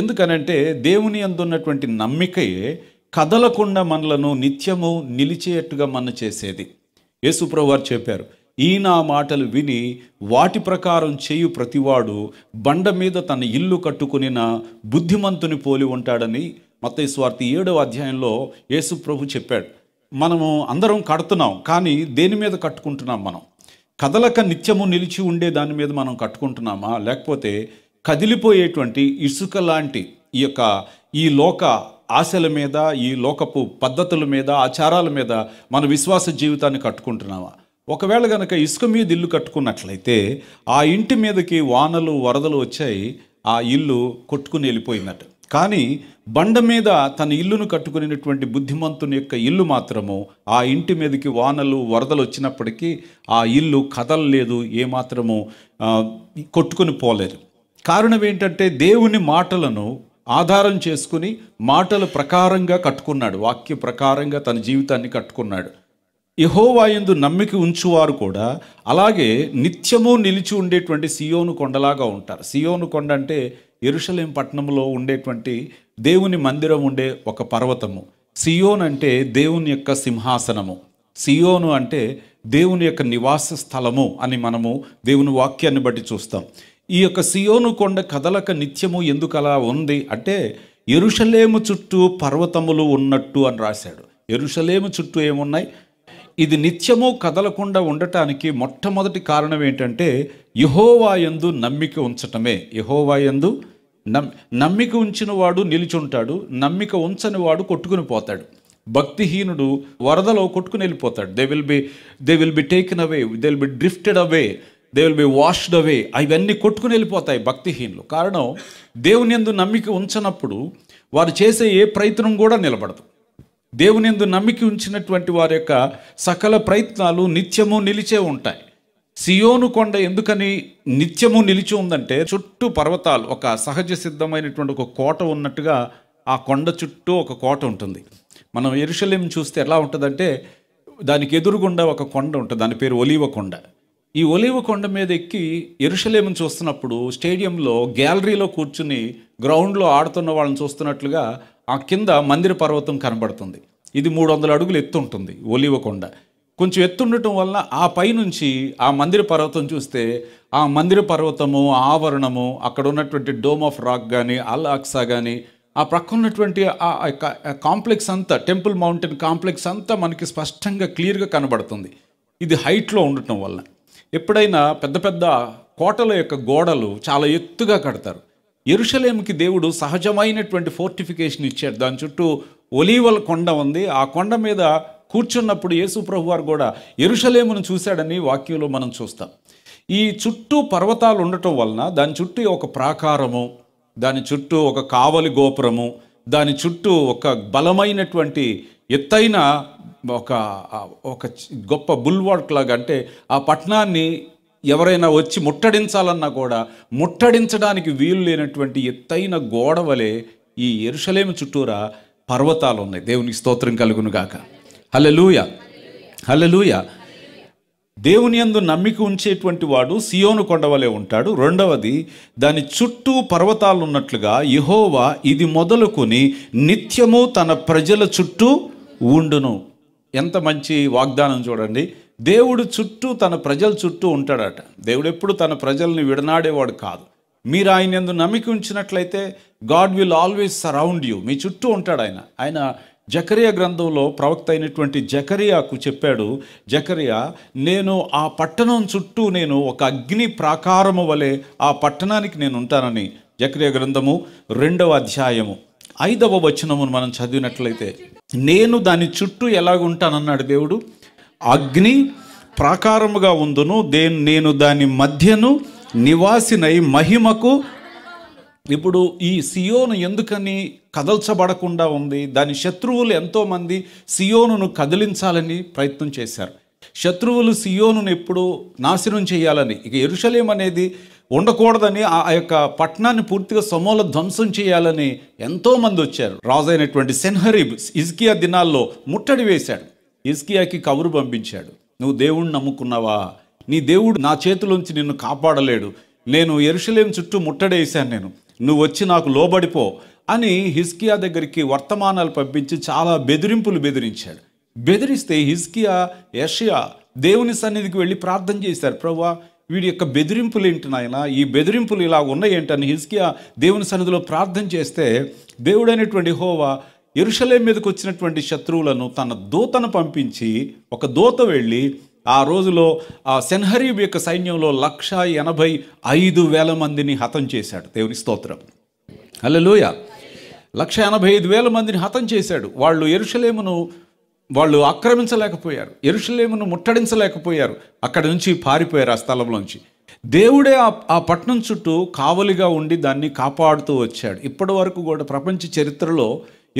ఎందుకనంటే దేవుని యందు ఉన్నటువంటి నమ్మికయే కదలకుండా మనలను నిత్యము నిలిచేట్టుగా మన చేసేది. యేసుప్రభువు వారు చెప్పారు, ఈ నా మాటలు విని వాటి ప్రకారం చేయు ప్రతివాడు బండ మీద తన ఇల్లు కట్టుకునిన బుద్ధిమంతుని పోలి ఉంటాడని మత్తయి సువార్త 7వ అధ్యాయంలో యేసుప్రభు చెప్పాడు. మనము అందరం కడుతున్నాం, కానీ దేని మీద కట్టుకుంటున్నాం? మనం కదలక నిత్యము నిలిచి ఉండే దాని మీద మనం కట్టుకుంటున్నామా, లేకపోతే కదిలిపోయేటువంటి ఇసుక లాంటి ఈ లోక ఆశల మీద, ఈ లోకపు పద్ధతుల మీద, ఆచారాల మీద మన విశ్వాస జీవితాన్ని కట్టుకుంటున్నామా? ఒకవేళ కనుక ఇసుక మీద ఇల్లు కట్టుకున్నట్లయితే ఆ ఇంటి మీదకి వానలు, వరదలు వచ్చాయి, ఆ ఇల్లు కొట్టుకుని వెళ్ళిపోయిందట. కానీ బండ మీద తన ఇల్లును కట్టుకునేటువంటి బుద్ధిమంతుని యొక్క ఇల్లు మాత్రము ఆ ఇంటి మీదకి వానలు, వరదలు వచ్చినప్పటికీ ఆ ఇల్లు కదలలేదు, ఏమాత్రము కొట్టుకుని పోలేదు. కారణం ఏంటంటే దేవుని మాటలను ఆధారం చేసుకుని మాటల ప్రకారంగా కట్టుకున్నాడు, వాక్య ప్రకారంగా తన జీవితాన్ని కట్టుకున్నాడు. యెహోవా యందు నమ్మిక ఉంచువారు కూడా అలాగే నిత్యము నిలిచి ఉండేటువంటి సియోను కొండలాగా ఉంటారు. సియోను కొండ అంటే యెరూషలేం పట్టణంలో ఉండేటువంటి దేవుని మందిరం ఉండే ఒక పర్వతము. సియోన్ అంటే దేవుని యొక్క సింహాసనము. సియోను అంటే దేవుని యొక్క నివాస స్థలము అని మనము దేవుని వాక్యాన్ని బట్టి చూస్తాం. ఈ యొక్క సియోను కొండ కదలక నిత్యము ఎందుకు అలా ఉంది అంటే యెరూషలేము చుట్టూ పర్వతములు ఉన్నట్టు అని రాశాడు. యెరూషలేము చుట్టూ ఏమున్నాయి? ఇది నిత్యము కదలకుండా ఉండటానికి మొట్టమొదటి కారణం ఏంటంటే యెహోవా యందు నమ్మిక ఉంచటమే. యెహోవా యందు నమ్మిక ఉంచిన వాడు నిలిచుంటాడు, నమ్మిక ఉంచని వాడు కొట్టుకుని పోతాడు. భక్తిహీనుడు వరదలో కొట్టుకుని వెళ్ళిపోతాడు. They will be taken away, they will be drifted away, they will be washed అవే. అవన్నీ కొట్టుకుని వెళ్ళిపోతాయి భక్తిహీనులు. కారణం, దేవుని యందు నమ్మిక ఉంచనప్పుడు వారు చేసే ఏ ప్రయత్నం కూడా నిలబడదు. దేవుని యందు నమ్మిక ఉంచినటువంటి వారి యొక్క సకల ప్రయత్నాలు నిత్యము నిలిచే ఉంటాయి. సియోను కొండ ఎందుకని నిత్యము నిలిచి ఉందంటే చుట్టూ పర్వతాలు, ఒక సహజ సిద్ధమైనటువంటి ఒక కోట ఉన్నట్టుగా ఆ కొండ చుట్టూ ఒక కోట ఉంటుంది. మనం యెరూషలేం చూస్తే ఎలా ఉంటుందంటే దానికి ఎదురుగుండా ఒక కొండ ఉంటుంది, దాని పేరు ఒలీవ కొండ. ఈ ఒలీవ కొండ మీద ఎక్కి యెరూషలేమును చూస్తున్నప్పుడు స్టేడియంలో గ్యాలరీలో కూర్చుని గ్రౌండ్లో ఆడుతున్న వాళ్ళని చూస్తున్నట్లుగా ఆ కింద మందిర పర్వతం కనబడుతుంది. ఇది 300 అడుగులు ఎత్తు ఉంటుంది ఒలీవ కొండ. కొంచెం ఎత్తుండటం వల్ల ఆ పైనుంచి ఆ మందిర పర్వతం చూస్తే ఆ మందిర పర్వతము, ఆవరణము, అక్కడ ఉన్నటువంటి డోమ్ ఆఫ్ రాక్ కానీ, అల్ అక్సా కానీ, ఆ ప్రక్క ఉన్నటువంటి ఆ కాంప్లెక్స్ అంతా, టెంపుల్ మౌంటైన్ కాంప్లెక్స్ అంతా మనకి స్పష్టంగా క్లియర్గా కనబడుతుంది. ఇది హైట్లో ఉండటం వల్ల. ఎప్పుడైనా పెద్ద పెద్ద కోటల యొక్క గోడలు చాలా ఎత్తుగా కడతారు. యెరూషలేముకి దేవుడు సహజమైనటువంటి ఫోర్టిఫికేషన్ ఇచ్చాడు. దాని చుట్టూ ఒలీవల కొండ ఉంది. ఆ కొండ మీద కూర్చున్నప్పుడు యేసు ప్రభు వారు కూడా యెరూషలేమును చూశాడని వాక్యంలో మనం చూస్తాం. ఈ చుట్టూ పర్వతాలు ఉండటం వలన దాని చుట్టూ ఒక ప్రాకారము, దాని చుట్టూ ఒక కావలి గోపురము, దాని చుట్టూ ఒక బలమైనటువంటి ఎత్తైన ఒక గొప్ప బుల్వార్క్ లాగా, అంటే ఆ పట్టణాన్ని ఎవరైనా వచ్చి ముట్టడించాలన్నా కూడా ముట్టడించడానికి వీలు లేనటువంటి ఎత్తైన గోడ వలె ఈ యెరూషలేము చుట్టూరా పర్వతాలు ఉన్నాయి. దేవునికి స్తోత్రం కలుగును గాక. హల్లెలూయా, హల్లెలూయా. దేవుని యందు నమ్మిక ఉంచేటువంటి వాడు సియోను కొండవలే ఉంటాడు. రెండవది, దాని చుట్టూ పర్వతాలు ఉన్నట్లుగా యెహోవా ఇది మొదలుకొని నిత్యము తన ప్రజల చుట్టూ ఉండును. ఎంత మంచి వాగ్దానం చూడండి. దేవుడు చుట్టూ, తన ప్రజల చుట్టూ ఉంటాడట. దేవుడు ఎప్పుడు తన ప్రజల్ని విడనాడేవాడు కాదు. మీరు ఆయన యందు నమ్మిక ఉంచినట్లయితే God will always surround you. మీ చుట్టూ ఉంటాడు ఆయన. జకరియా గ్రంథంలో ప్రవక్త అయినటువంటి జకరియాకు చెప్పాడు, జకరియా, నేను ఆ పట్టణం చుట్టూ నేను ఒక అగ్ని ప్రాకారము వలె ఆ పట్టణానికి నేను ఉంటానని. జకరియా గ్రంథము 2వ అధ్యాయము 5వ వచనమును మనం చదివినట్లయితే, నేను దాని చుట్టూ ఎలాగుంటానన్నాడు దేవుడు. అగ్ని ప్రాకారముగా ఉందును, నేను దాని మధ్యను నివాసినై మహిమకు. ఇప్పుడు ఈ సియోను ఎందుకని కదల్చబడకుండా ఉంది? దాని శత్రువులు ఎంతోమంది సియోనును కదిలించాలని ప్రయత్నం చేశారు. శత్రువులు సియోనును ఎప్పుడు నాశనం చేయాలని, ఇక యెరూషలేం అనేది ఉండకూడదని, ఆ యొక్క పట్టణాన్ని పూర్తిగా సమూల ధ్వంసం చేయాలని ఎంతోమంది వచ్చారు. రాజు అయినటువంటి సెన్హరీబ్ హిజ్కియా దినాల్లో ముట్టడి వేశాడు. హిజ్కియాకి కబురు పంపించాడు, నువ్వు దేవుణ్ణి నమ్ముకున్నావా? నీ దేవుడు నా చేతిలోంచి నిన్ను కాపాడలేడు. నేను యెరూషలేం చుట్టూ ముట్టడేశాను, నువ్వు వచ్చి నాకు లోబడిపో అని హిజ్కియా దగ్గరికి వర్తమానాలు పంపించి చాలా బెదిరింపులు బెదిరించాడు. బెదిరిస్తే హిజ్కియా, యెషయా దేవుని సన్నిధికి వెళ్ళి ప్రార్థన చేశారు, ప్రభువా వీడి యొక్క బెదిరింపులు ఏంటి నాయన, ఈ బెదిరింపులు ఇలా ఉన్నాయి ఏంటని హిజ్కియా దేవుని సన్నిధిలో ప్రార్థన చేస్తే, దేవుడైనటువంటి యెహోవా యెరూషలేం మీదకి వచ్చినటువంటి శత్రువులను తన దూతను పంపించి, ఒక దూత వెళ్ళి ఆ రోజులో ఆ సెన్హరీబ్ యొక్క సైన్యంలో 185,000 మందిని హతం చేశాడు. దేవుని స్తోత్రం, హల్లెలూయా. 185,000 మందిని హతం చేశాడు. వాళ్ళు యెరూషలేమును ఆక్రమించలేకపోయారు, యెరూషలేమును ముట్టడించలేకపోయారు, అక్కడి నుంచి పారిపోయారు ఆ స్థలంలోంచి. దేవుడే ఆ పట్టణం చుట్టూ కావలిగా ఉండి దాన్ని కాపాడుతూ వచ్చాడు. ఇప్పటి వరకు కూడా ప్రపంచ చరిత్రలో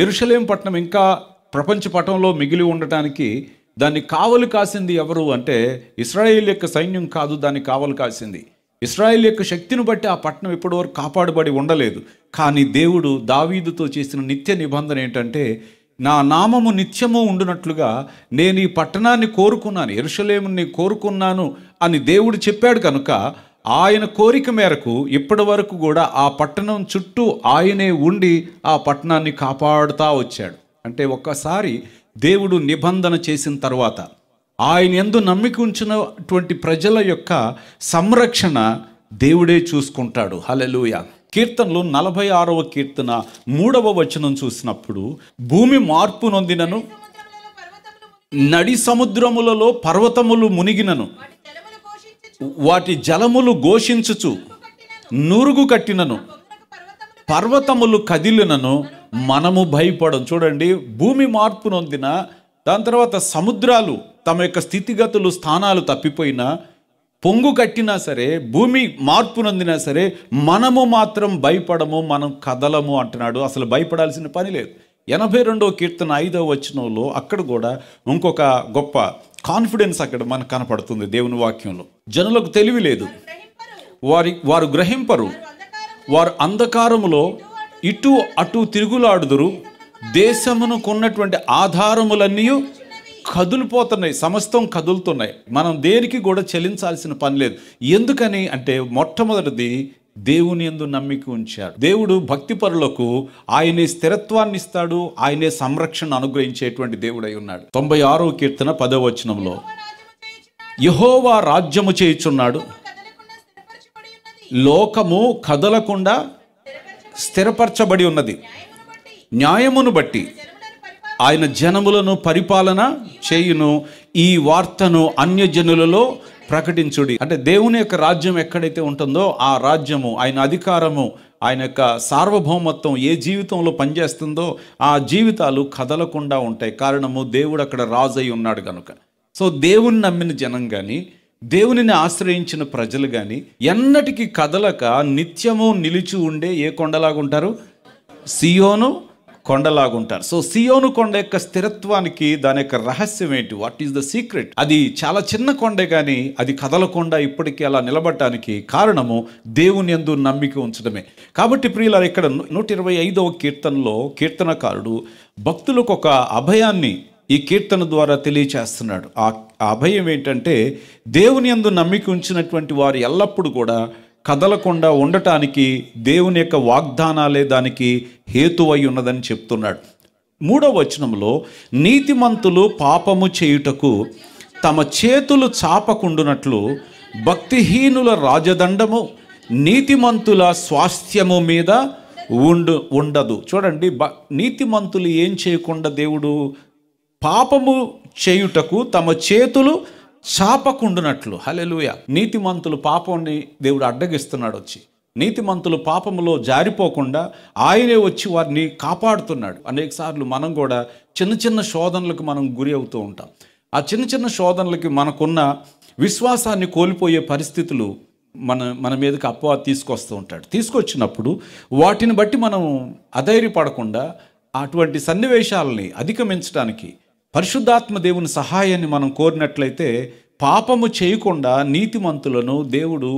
యెరూషలేం పట్టణం ఇంకా ప్రపంచ పటంలో మిగిలి ఉండటానికి దాన్ని కావలి కాసింది ఎవరు అంటే ఇశ్రాయేల్ యొక్క సైన్యం కాదు, దాన్ని కావలి కాసింది. ఇశ్రాయేల్ యొక్క శక్తిని బట్టి ఆ పట్టణం ఇప్పటివరకు కాపాడబడి ఉండలేదు. కానీ దేవుడు దావీదుతో చేసిన నిత్య నిబంధన ఏంటంటే, నా నామము నిత్యము ఉండునట్లుగా నేను ఈ పట్టణాన్ని కోరుకున్నాను, యెరూషలేముని కోరుకున్నాను అని దేవుడు చెప్పాడు కనుక ఆయన కోరిక మేరకు ఇప్పటి వరకు కూడా ఆ పట్టణం చుట్టూ ఆయనే ఉండి ఆ పట్టణాన్ని కాపాడుతూ వచ్చాడు. అంటే ఒక్కసారి దేవుడు నిబంధన చేసిన తర్వాత ఆయన యందు నమ్మిక ఉంచినటువంటి ప్రజల యొక్క సంరక్షణ దేవుడే చూసుకుంటాడు. హల్లెలూయా. కీర్తనలు 46వ కీర్తన 3వ వచనం చూసినప్పుడు, భూమి మార్పు నొందినను, నడి సముద్రములలో పర్వతములు మునిగినను, వాటి జలములు ఘోషించుచు నురుగు కట్టినను, పర్వతములు కదిలినను మనము భయపడం. చూడండి, భూమి మార్పు నొందిన, దాని తర్వాత సముద్రాలు తమ యొక్క స్థితిగతులు స్థానాలు తప్పిపోయినా, పొంగు కట్టినా సరే, భూమి మార్పు నొందినా సరే, మనము మాత్రం భయపడము, మనం కదలము అంటున్నాడు. అసలు భయపడాల్సిన పని లేదు. 82వ కీర్తన 5వ వచనంలో అక్కడ కూడా ఇంకొక గొప్ప కాన్ఫిడెన్స్ అక్కడ మనకు కనపడుతుంది. దేవుని వాక్యంలో, జనులకు తెలివి లేదు, వారు గ్రహింపరు, వారు అంధకారములో ఇటు అటు తిరుగులాడుదురు, దేశమును కొన్నటువంటి ఆధారములన్నీ కదులిపోతున్నాయి, సమస్తం కదులుతున్నాయి. మనం దేనికి కూడా చెల్లించాల్సిన పని లేదు. ఎందుకని అంటే, మొట్టమొదటిది దేవుని యందు నమ్మిక ఉంచారు. దేవుడు భక్తిపరులకు ఆయనే స్థిరత్వాన్ని ఇస్తాడు, ఆయనే సంరక్షణ అనుగ్రహించేటువంటి దేవుడై ఉన్నాడు. 96వ కీర్తన 10వ వచనంలో, యెహోవా రాజ్యము చేయుచున్నాడు, లోకము కదలకుండా స్థిరపరచబడి ఉన్నది, న్యాయమును బట్టి ఆయన జనములను పరిపాలన చేయును, ఈ వార్తను అన్యజనులలో ప్రకటించుడి. అంటే దేవుని యొక్క రాజ్యం ఎక్కడైతే ఉంటుందో ఆ రాజ్యము, ఆయన అధికారము, ఆయన యొక్క సార్వభౌమత్వం ఏ జీవితంలో పనిచేస్తుందో ఆ జీవితాలు కదలకుండా ఉంటాయి. కారణము దేవుడు అక్కడ రాజు అయి ఉన్నాడు కనుక. సో దేవుని నమ్మిన జనం కానీ, దేవునిని ఆశ్రయించిన ప్రజలు కానీ ఎన్నటికీ కదలక నిత్యము నిలిచి ఉండే ఏ కొండలాగుంటారు? సియోను కొండలాగుంటారు. సో సియోను కొండ యొక్క స్థిరత్వానికి దాని యొక్క రహస్యం ఏంటి? What is the secret? అది చాలా చిన్న కొండే కానీ అది కదలకుండా ఇప్పటికీ అలా నిలబడటానికి కారణము దేవుని యందు నమ్మిక ఉంచడమే. కాబట్టి ప్రియులారా, ఇక్కడ 125వ కీర్తనలో కీర్తనకారుడు భక్తులకు ఒక అభయాన్ని ఈ కీర్తన ద్వారా తెలియచేస్తున్నాడు. ఆ అభయం ఏంటంటే దేవుని యందు నమ్మిక ఉంచినటువంటి వారు ఎల్లప్పుడూ కూడా కదలకుండా ఉండటానికి దేవుని యొక్క వాగ్దానాలే దానికి హేతువై ఉన్నదని చెప్తున్నాడు. 3వ వచనంలో నీతిమంతులు పాపము చేయుటకు తమ చేతులు చాపకుండునట్లు భక్తిహీనుల రాజదండము నీతిమంతుల స్వాస్థ్యము మీద ఉండదు. చూడండి, నీతిమంతులు ఏం చేయకుండా దేవుడు పాపము చేయుటకు తమ చేతులు చాపకుండునట్లు. హల్లెలూయా. నీతిమంతులు పాపాన్ని దేవుడు అడ్డగిస్తున్నాడు. వచ్చి నీతిమంతులు పాపములో జారిపోకుండా ఆయనే వచ్చి వారిని కాపాడుతున్నాడు. అనేకసార్లు మనం కూడా చిన్న చిన్న శోధనలకు మనం గురి అవుతూ ఉంటాం. ఆ చిన్న చిన్న శోధనలకి మనకున్న విశ్వాసాన్ని కోల్పోయే పరిస్థితులు మన మీదకి అపవాది తీసుకొస్తూ ఉంటాడు. తీసుకొచ్చినప్పుడు వాటిని బట్టి మనం అధైర్యపడకుండా అటువంటి సన్నివేశాలని అధిగమించడానికి పరిశుద్ధాత్మ దేవుని సహాయాన్ని మనం కోరినట్లయితే పాపము చేయకుండా నీతిమంతులను దేవుడు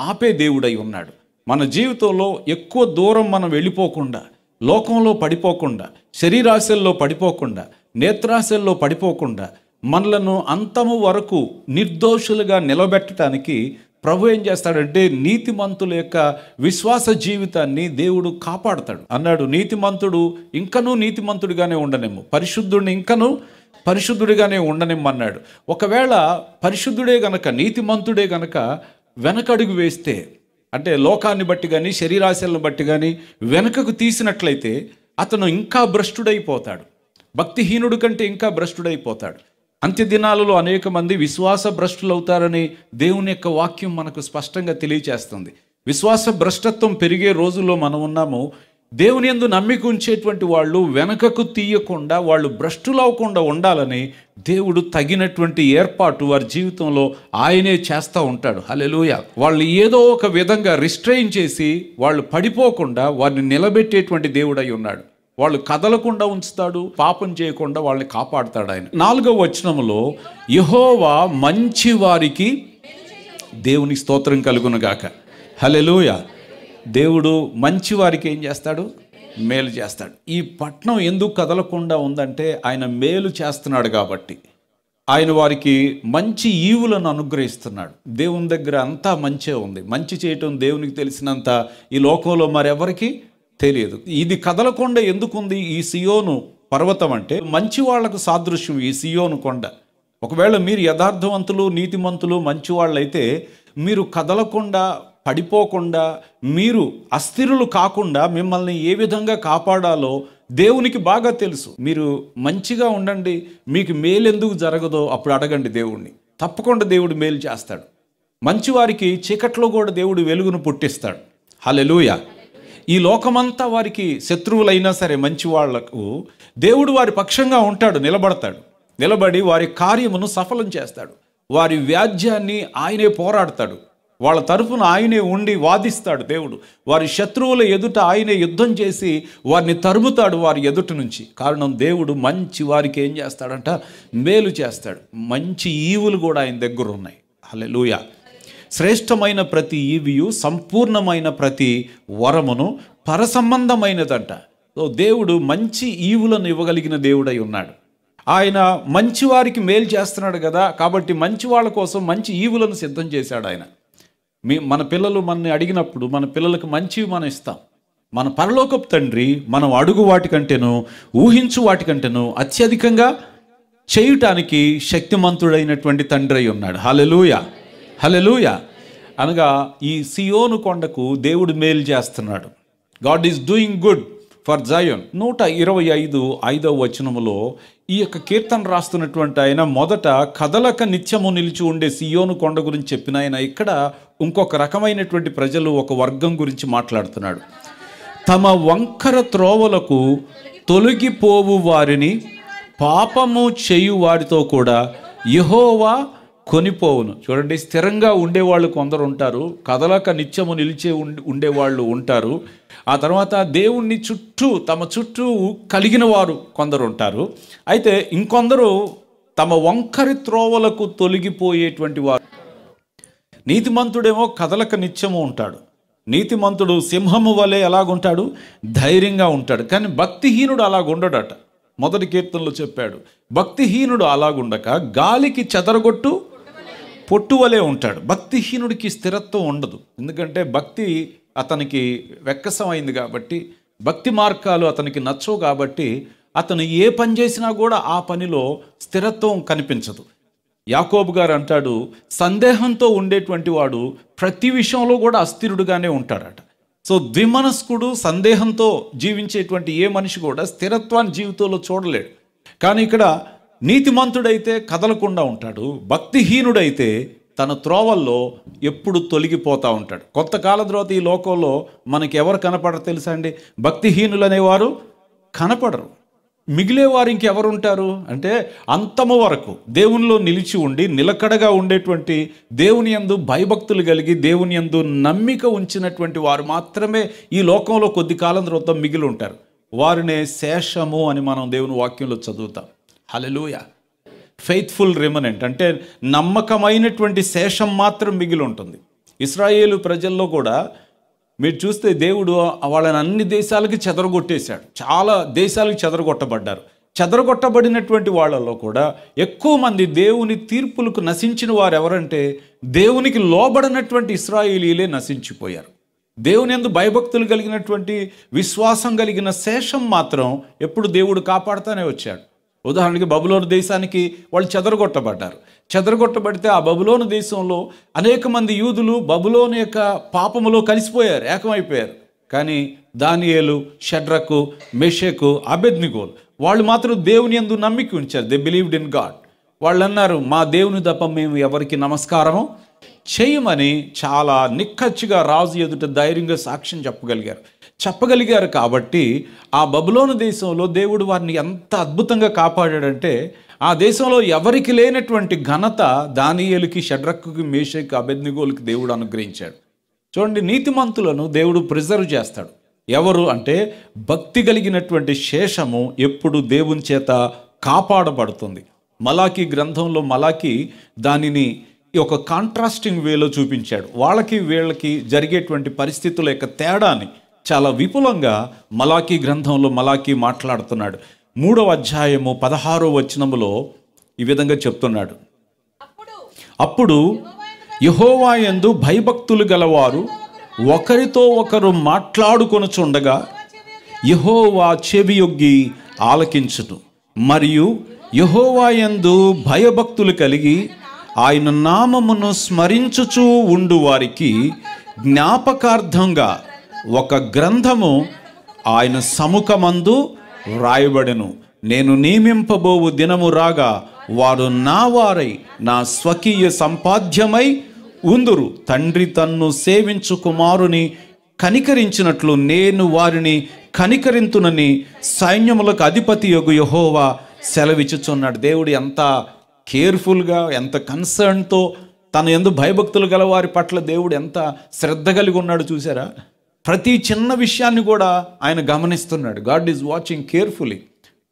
ఆపే దేవుడై ఉన్నాడు. మన జీవితంలో ఎక్కువ దూరం మనం వెళ్ళిపోకుండా, లోకంలో పడిపోకుండా, శరీరాశల్లో పడిపోకుండా, నేత్రాశల్లో పడిపోకుండా, మనలను అంతము వరకు నిర్దోషులుగా నిలబెట్టడానికి ప్రభు ఏం చేస్తాడంటే నీతిమంతుల యొక్క విశ్వాస జీవితాన్ని దేవుడు కాపాడుతాడు. అన్నాడు, నీతిమంతుడు ఇంకనూ నీతిమంతుడిగానే ఉండనేమో, పరిశుద్ధుడిని ఇంకనూ పరిశుద్ధుడిగానే ఉండనిమ్మన్నాడు. ఒకవేళ పరిశుద్ధుడే గనక, నీతిమంతుడే గనక వెనకడుగు వేస్తే, అంటే లోకాన్ని బట్టి కానీ శరీరాశలను బట్టి కానీ వెనకకు తీసినట్లయితే అతను ఇంకా భ్రష్టుడైపోతాడు. భక్తిహీనుడి కంటే ఇంకా భ్రష్టుడైపోతాడు. అంత్యదినాలలో అనేక మంది విశ్వాస భ్రష్టులవుతారని దేవుని యొక్క వాక్యం మనకు స్పష్టంగా తెలియచేస్తుంది. విశ్వాస భ్రష్టత్వం పెరిగే రోజుల్లో మనం ఉన్నాము. దేవుని యందు నమ్మిక ఉంచేటువంటి వాళ్ళు వెనకకు తీయకుండా, వాళ్ళు భ్రష్టులవకుండా ఉండాలని దేవుడు తగినటువంటి ఏర్పాటు వారి జీవితంలో ఆయనే చేస్తూ ఉంటాడు. హల్లెలూయా. వాళ్ళు ఏదో ఒక విధంగా రిస్ట్రెయిన్ చేసి వాళ్ళు పడిపోకుండా వారిని నిలబెట్టేటువంటి దేవుడై ఉన్నాడు. వాళ్ళు కదలకుండా ఉంచుతాడు, పాపం చేయకుండా వాళ్ళని కాపాడుతాడు ఆయన. 4వ వచనంలో యెహోవా మంచి వారికి, దేవునికి స్తోత్రం కలుగునుగాక. హల్లెలూయా. దేవుడు మంచి వారికి ఏం చేస్తాడు? మేలు చేస్తాడు. ఈ పట్టణం ఎందుకు కదలకుండా ఉందంటే ఆయన మేలు చేస్తున్నాడు కాబట్టి. ఆయన వారికి మంచి ఈవులను అనుగ్రహిస్తున్నాడు. దేవుని దగ్గర అంతా మంచే ఉంది. మంచి చేయటం దేవునికి తెలిసినంత ఈ లోకంలో మరెవరికి తెలియదు. ఇది కదలకుండా ఎందుకుంది? ఈ సియోను పర్వతం అంటే మంచి వాళ్లకు సాదృశ్యం ఈ సియోను కొండ. ఒకవేళ మీరు యథార్థవంతులు, నీతిమంతులు, మంచి వాళ్ళైతే మీరు కదలకుండా, పడిపోకుండా, మీరు అస్థిరులు కాకుండా మిమ్మల్ని ఏ విధంగా కాపాడాలో దేవునికి బాగా తెలుసు. మీరు మంచిగా ఉండండి, మీకు మేలు ఎందుకు జరగదో అప్పుడు అడగండి దేవుణ్ణి. తప్పకుండా దేవుడు మేలు చేస్తాడు. మంచివారికి చీకట్లో కూడా దేవుడు వెలుగును పుట్టిస్తాడు. హల్లెలూయా. ఈ లోకమంతా వారికి శత్రువులైనా సరే మంచి వాళ్లకు దేవుడు వారి పక్షంగా ఉంటాడు, నిలబడతాడు. నిలబడి వారి కార్యమును సఫలం చేస్తాడు. వారి వ్యాజ్యాన్ని ఆయనే పోరాడతాడు. వాళ్ళ తరఫున ఆయనే ఉండి వాదిస్తాడు దేవుడు. వారి శత్రువుల ఎదుట ఆయనే యుద్ధం చేసి వారిని తరుముతాడు వారి ఎదుట నుంచి. కారణం దేవుడు మంచి వారికి ఏం చేస్తాడంట? మేలు చేస్తాడు. మంచి ఈవులు కూడా ఆయన దగ్గర ఉన్నాయి. హల్లెలూయా. శ్రేష్టమైన ప్రతి ఈవియు, సంపూర్ణమైన ప్రతి వరమును పరసంబంధమైనదంట. దేవుడు మంచి ఈవులను ఇవ్వగలిగిన దేవుడై ఉన్నాడు. ఆయన మంచివారికి మేలు చేస్తున్నాడు కదా, కాబట్టి మంచి వాళ్ళ కోసం మంచి ఈవులను సిద్ధం చేశాడు ఆయన. మన పిల్లలు మనని అడిగినప్పుడు మన పిల్లలకు మంచివి మనం ఇస్తాం. మన పరలోకపు తండ్రి మనం అడుగు వాటికంటేనూ ఊహించు వాటికంటేనూ అత్యధికంగా చేయుటానికి శక్తిమంతుడైనటువంటి తండ్రి అయి ఉన్నాడు. హల్లెలూయా. హల్లెలూయా. అనగా ఈ సియోను కొండకు దేవుడు మేలు చేస్తున్నాడు. God is doing good for జయోన్. 125 వచనములో ఈ యొక్క కీర్తన రాస్తున్నటువంటి ఆయన మొదట కదలక నిత్యము నిలిచి ఉండే సియోను కొండ గురించి చెప్పిన ఆయన ఇక్కడ ఇంకొక రకమైనటువంటి ప్రజలు, ఒక వర్గం గురించి మాట్లాడుతున్నాడు. తమ వంకర త్రోవలకు తొలగిపోవు వారిని, పాపము చేయు వారితో కూడా యెహోవా కొనిపోవును. చూడండి, స్థిరంగా ఉండేవాళ్ళు కొందరు ఉంటారు, కదలక నిత్యము నిలిచే ఉండేవాళ్ళు ఉంటారు. ఆ తర్వాత దేవుణ్ణి తమ చుట్టూ కలిగిన వారు కొందరు ఉంటారు. అయితే ఇంకొందరు తమ వంకరి త్రోవలకు తొలగిపోయేటువంటి వారు. నీతిమంతుడేమో కదలక నిత్యము ఉంటాడు. నీతిమంతుడు సింహము వలె ఎలాగుంటాడు? ధైర్యంగా ఉంటాడు. కానీ భక్తిహీనుడు అలాగుండడట. మొదటి కీర్తనలో చెప్పాడు. భక్తిహీనుడు అలాగుండక గాలికి చెదరగొట్టు పొట్టువలే ఉంటాడు. భక్తిహీనుడికి స్థిరత్వం ఉండదు. ఎందుకంటే భక్తి అతనికి వెక్కసమైంది కాబట్టి, భక్తి మార్గాలు అతనికి నచ్చవు కాబట్టి అతను ఏ పని చేసినా కూడా ఆ పనిలో స్థిరత్వం కనిపించదు. యాకోబు గారు అంటాడు, సందేహంతో ఉండేటువంటి వాడు ప్రతి విషయంలో కూడా అస్థిరుడుగానే ఉంటాడట. సో ద్విమనస్కుడు, సందేహంతో జీవించేటువంటి ఏ మనిషి కూడా స్థిరత్వాన్ని జీవితంలో చూడలేడు. కానీ ఇక్కడ నీతిమంతుడైతే కదలకుండా ఉంటాడు, భక్తిహీనుడైతే తన త్రోవల్లో ఎప్పుడు తొలగిపోతూ ఉంటాడు. కొంతకాలం తర్వాత ఈ లోకంలో మనకి ఎవరు కనపడరు తెలుసా అండి? భక్తిహీనులు అనేవారు కనపడరు. మిగిలేవారు ఇంకెవరు ఉంటారు అంటే, అంతము వరకు దేవునిలో నిలిచి ఉండి నిలకడగా ఉండేటువంటి, దేవుని యందు భయభక్తులు కలిగి దేవుని యందు నమ్మిక ఉంచినటువంటి వారు మాత్రమే ఈ లోకంలో కొద్ది కాలం తర్వాత మిగిలి ఉంటారు. వారినే శేషము అని మనం దేవుని వాక్యంలో చదువుతాం. హల్లెలూయా. ఫెయిత్ఫుల్ రెమనెంట్ అంటే నమ్మకమైనటువంటి శేషం మాత్రం మిగిలి ఉంటుంది. ఇశ్రాయేలు ప్రజల్లో కూడా మీరు చూస్తే దేవుడు వాళ్ళని అన్ని దేశాలకి చెదరగొట్టేశాడు. చాలా దేశాలకు చెదరగొట్టబడ్డారు. చెదరగొట్టబడినటువంటి వాళ్ళలో కూడా ఎక్కువ మంది దేవుని తీర్పులకు నశించిన వారు ఎవరంటే, దేవునికి లోబడినటువంటి ఇశ్రాయేలీలే నశించిపోయారు. దేవుని యందు భయభక్తులు కలిగినటువంటి, విశ్వాసం కలిగిన శేషం మాత్రం ఎప్పుడు దేవుడు కాపాడుతూనే వచ్చాడు. ఉదాహరణకి బబులోను దేశానికి వాళ్ళు చెదరగొట్టబడ్డారు. చెదరగొట్టబడితే ఆ బబులోను దేశంలో అనేక మంది యూదులు బబులోను యొక్క పాపములో కలిసిపోయారు, ఏకమైపోయారు. కానీ దానియేలు, షడ్రకు, మెషకు, అబెద్నెగోలు వాళ్ళు మాత్రం దేవుని యందు నమ్మిక ఉంచారు. They believed in God. వాళ్ళు అన్నారు, మా దేవుని తప్ప మేము ఎవరికి నమస్కారము చేయమని చాలా నిక్కచ్చిగా రాజు ఎదుట ధైర్యంగా సాక్ష్యం చెప్పగలిగారు. కాబట్టి ఆ బబులోను దేశంలో దేవుడు వారిని ఎంత అద్భుతంగా కాపాడాడంటే, ఆ దేశంలో ఎవరికి లేనటువంటి ఘనత దానియేలుకి, షడ్రక్కుకి, మేషకి, అబెద్నెగోలకి దేవుడు అనుగ్రహించాడు. చూడండి, నీతిమంతులను దేవుడు ప్రిజర్వ్ చేస్తాడు. ఎవరు అంటే, భక్తి కలిగినటువంటి శేషము ఎప్పుడు దేవుని చేత కాపాడబడుతుంది. మలాకీ గ్రంథంలో మలాకీ దానిని ఒక కాంట్రాస్టింగ్ వేలో చూపించాడు. వాళ్ళకి వీళ్ళకి జరిగేటువంటి పరిస్థితుల యొక్క తేడాని చాలా విపులంగా మలాకీ గ్రంథంలో మలాకీ మాట్లాడుతున్నాడు. 3వ అధ్యాయము 16వ వచనములో ఈ విధంగా చెప్తున్నాడు, అప్పుడు యెహోవా యందు భయభక్తులు గలవారు ఒకరితో ఒకరు మాట్లాడుకొనుచుండగా యెహోవా చెవియొగ్గి ఆలకించును. మరియు యెహోవా యందు భయభక్తులు కలిగి ఆయన నామమును స్మరించుచూ ఉండు వారికి జ్ఞాపకార్థంగా ఒక గ్రంథము ఆయన సముఖమందు వ్రాయబడెను. నేను నియమింపబోవు దినము రాగా వారు నా వారై నా స్వకీయ సంపాద్యమై ఉందురు. తండ్రి తన్ను సేవించు కుమారుని కనికరించినట్లు నేను వారిని కనికరింతునని సైన్యములకు అధిపతి యొగు యెహోవా సెలవిచ్చుచున్నాడు. దేవుడు ఎంత కేర్ఫుల్గా, ఎంత కన్సర్న్తో తన యందు భయభక్తులు గల వారి పట్ల దేవుడు ఎంత శ్రద్ధ కలిగి ఉన్నాడు చూసారా? ప్రతి చిన్న విషయాన్ని కూడా ఆయన గమనిస్తున్నాడు. God is watching carefully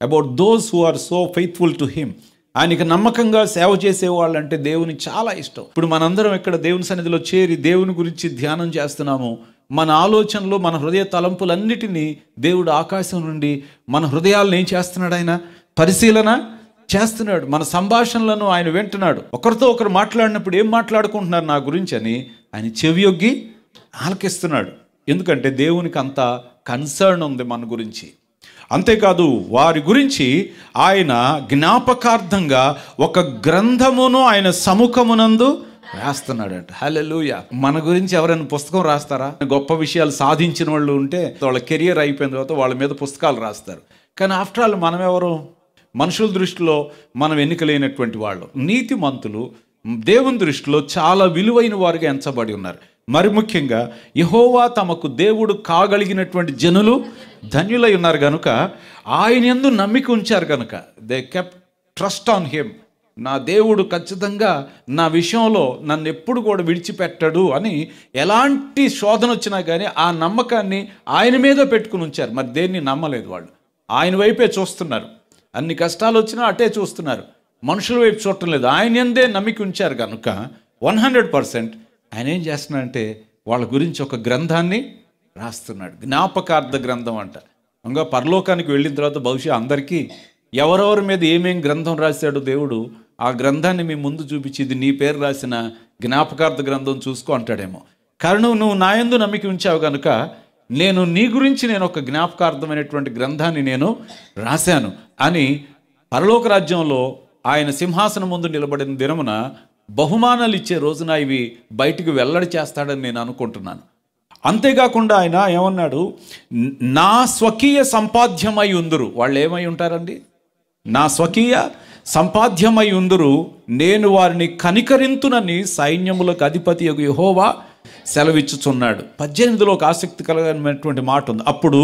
about those who are so faithful to him. ఆయనకి నమ్మకంగా సేవ చేసేవాళ్ళంటే దేవునికి చాలా ఇష్టం. ఇప్పుడు మనందరం ఇక్కడ దేవుని సన్నిధిలో చేరి దేవుని గురించి ధ్యానం చేస్తున్నాము. మన ఆలోచనలు, మన హృదయ తలంపులన్నిటినీ దేవుడు ఆకాశం నుండి మన హృదయాలను ఏం చేస్తున్నాడు? ఆయన పరిశీలన చేస్తున్నాడు. మన సంభాషణలను ఆయన వింటున్నాడు. ఒకరితో ఒకరు మాట్లాడినప్పుడు ఏం మాట్లాడుకుంటున్నారు నా గురించి అని ఆయన చెవియొగ్గి ఆలకిస్తున్నాడు. ఎందుకంటే దేవునికి అంత కన్సర్న్ ఉంది మన గురించి. అంతేకాదు, వారి గురించి ఆయన జ్ఞాపకార్థంగా ఒక గ్రంథమును ఆయన సముఖమునందు రాస్తున్నాడంట. హల్లెలూయా. మన గురించి ఎవరైనా పుస్తకం రాస్తారా? గొప్ప విషయాలు సాధించిన వాళ్ళు ఉంటే వాళ్ళ కెరియర్ అయిపోయిన తర్వాత వాళ్ళ మీద పుస్తకాలు రాస్తారు. కానీ ఆఫ్టర్ ఆల్ మనం ఎవరు? మనుషుల దృష్టిలో మనం ఎన్నికలేనటువంటి వాళ్ళు. నీతిమంతులు దేవుని దృష్టిలో చాలా విలువైన వారుగా ఎంచబడి ఉన్నారు. మరి ముఖ్యంగా యెహోవా తమకు దేవుడు కాగలిగినటువంటి జనులు ధన్యులై ఉన్నారు కనుక, ఆయన యందు నమ్మిక ఉంచారు కనుక they kept trust on him. నా దేవుడు ఖచ్చితంగా నా విషయంలో నన్ను ఎప్పుడు కూడా విడిచిపెట్టడు అని ఎలాంటి శోధన వచ్చినా కానీ ఆ నమ్మకాన్ని ఆయన మీద పెట్టుకుని ఉంచారు. మరి దేన్ని నమ్మలేదు వాళ్ళు. ఆయన వైపే చూస్తున్నారు. అన్ని కష్టాలు వచ్చినా అటే చూస్తున్నారు. మనుషుల వైపు చూడటం లేదు. ఆయన యందే నమ్మిక ఉంచారు కనుక 100% ఆయన ఏం చేస్తున్నాడంటే వాళ్ళ గురించి ఒక గ్రంథాన్ని రాస్తున్నాడు. జ్ఞాపకార్థ గ్రంథం అంట. ఇంకా పరలోకానికి వెళ్ళిన తర్వాత బహుశా అందరికీ ఎవరెవరి మీద ఏమేం గ్రంథం రాశాడు దేవుడు, ఆ గ్రంథాన్ని మీ ముందు చూపించి ఇది నీ పేరు రాసిన జ్ఞాపకార్థ గ్రంథం చూసుకో అంటాడేమో. కారణం నువ్వు నా యందు నమ్మిక ఉంచావు కనుక నేను నీ గురించి నేను ఒక జ్ఞాపకార్థమైనటువంటి గ్రంథాన్ని నేను రాశాను అని పరలోక రాజ్యంలో ఆయన సింహాసనం ముందు నిలబడిన దినమున బహుమానాలు ఇచ్చే రోజున ఇవి బయటికి వెల్లడి చేస్తాడని నేను అనుకుంటున్నాను. అంతేకాకుండా ఆయన ఏమన్నాడు, నా స్వకీయ సంపాద్యమై ఉందురు. వాళ్ళు ఏమై ఉంటారండి? నా స్వకీయ సంపాద్యమై ఉందురు, నేను వారిని కనికరింతునని సైన్యములకు అధిపతి యెహోవా సెలవిచ్చుచున్నాడు. 18లో ఒక ఆసక్తికరమైనటువంటి మాట ఉంది. అప్పుడు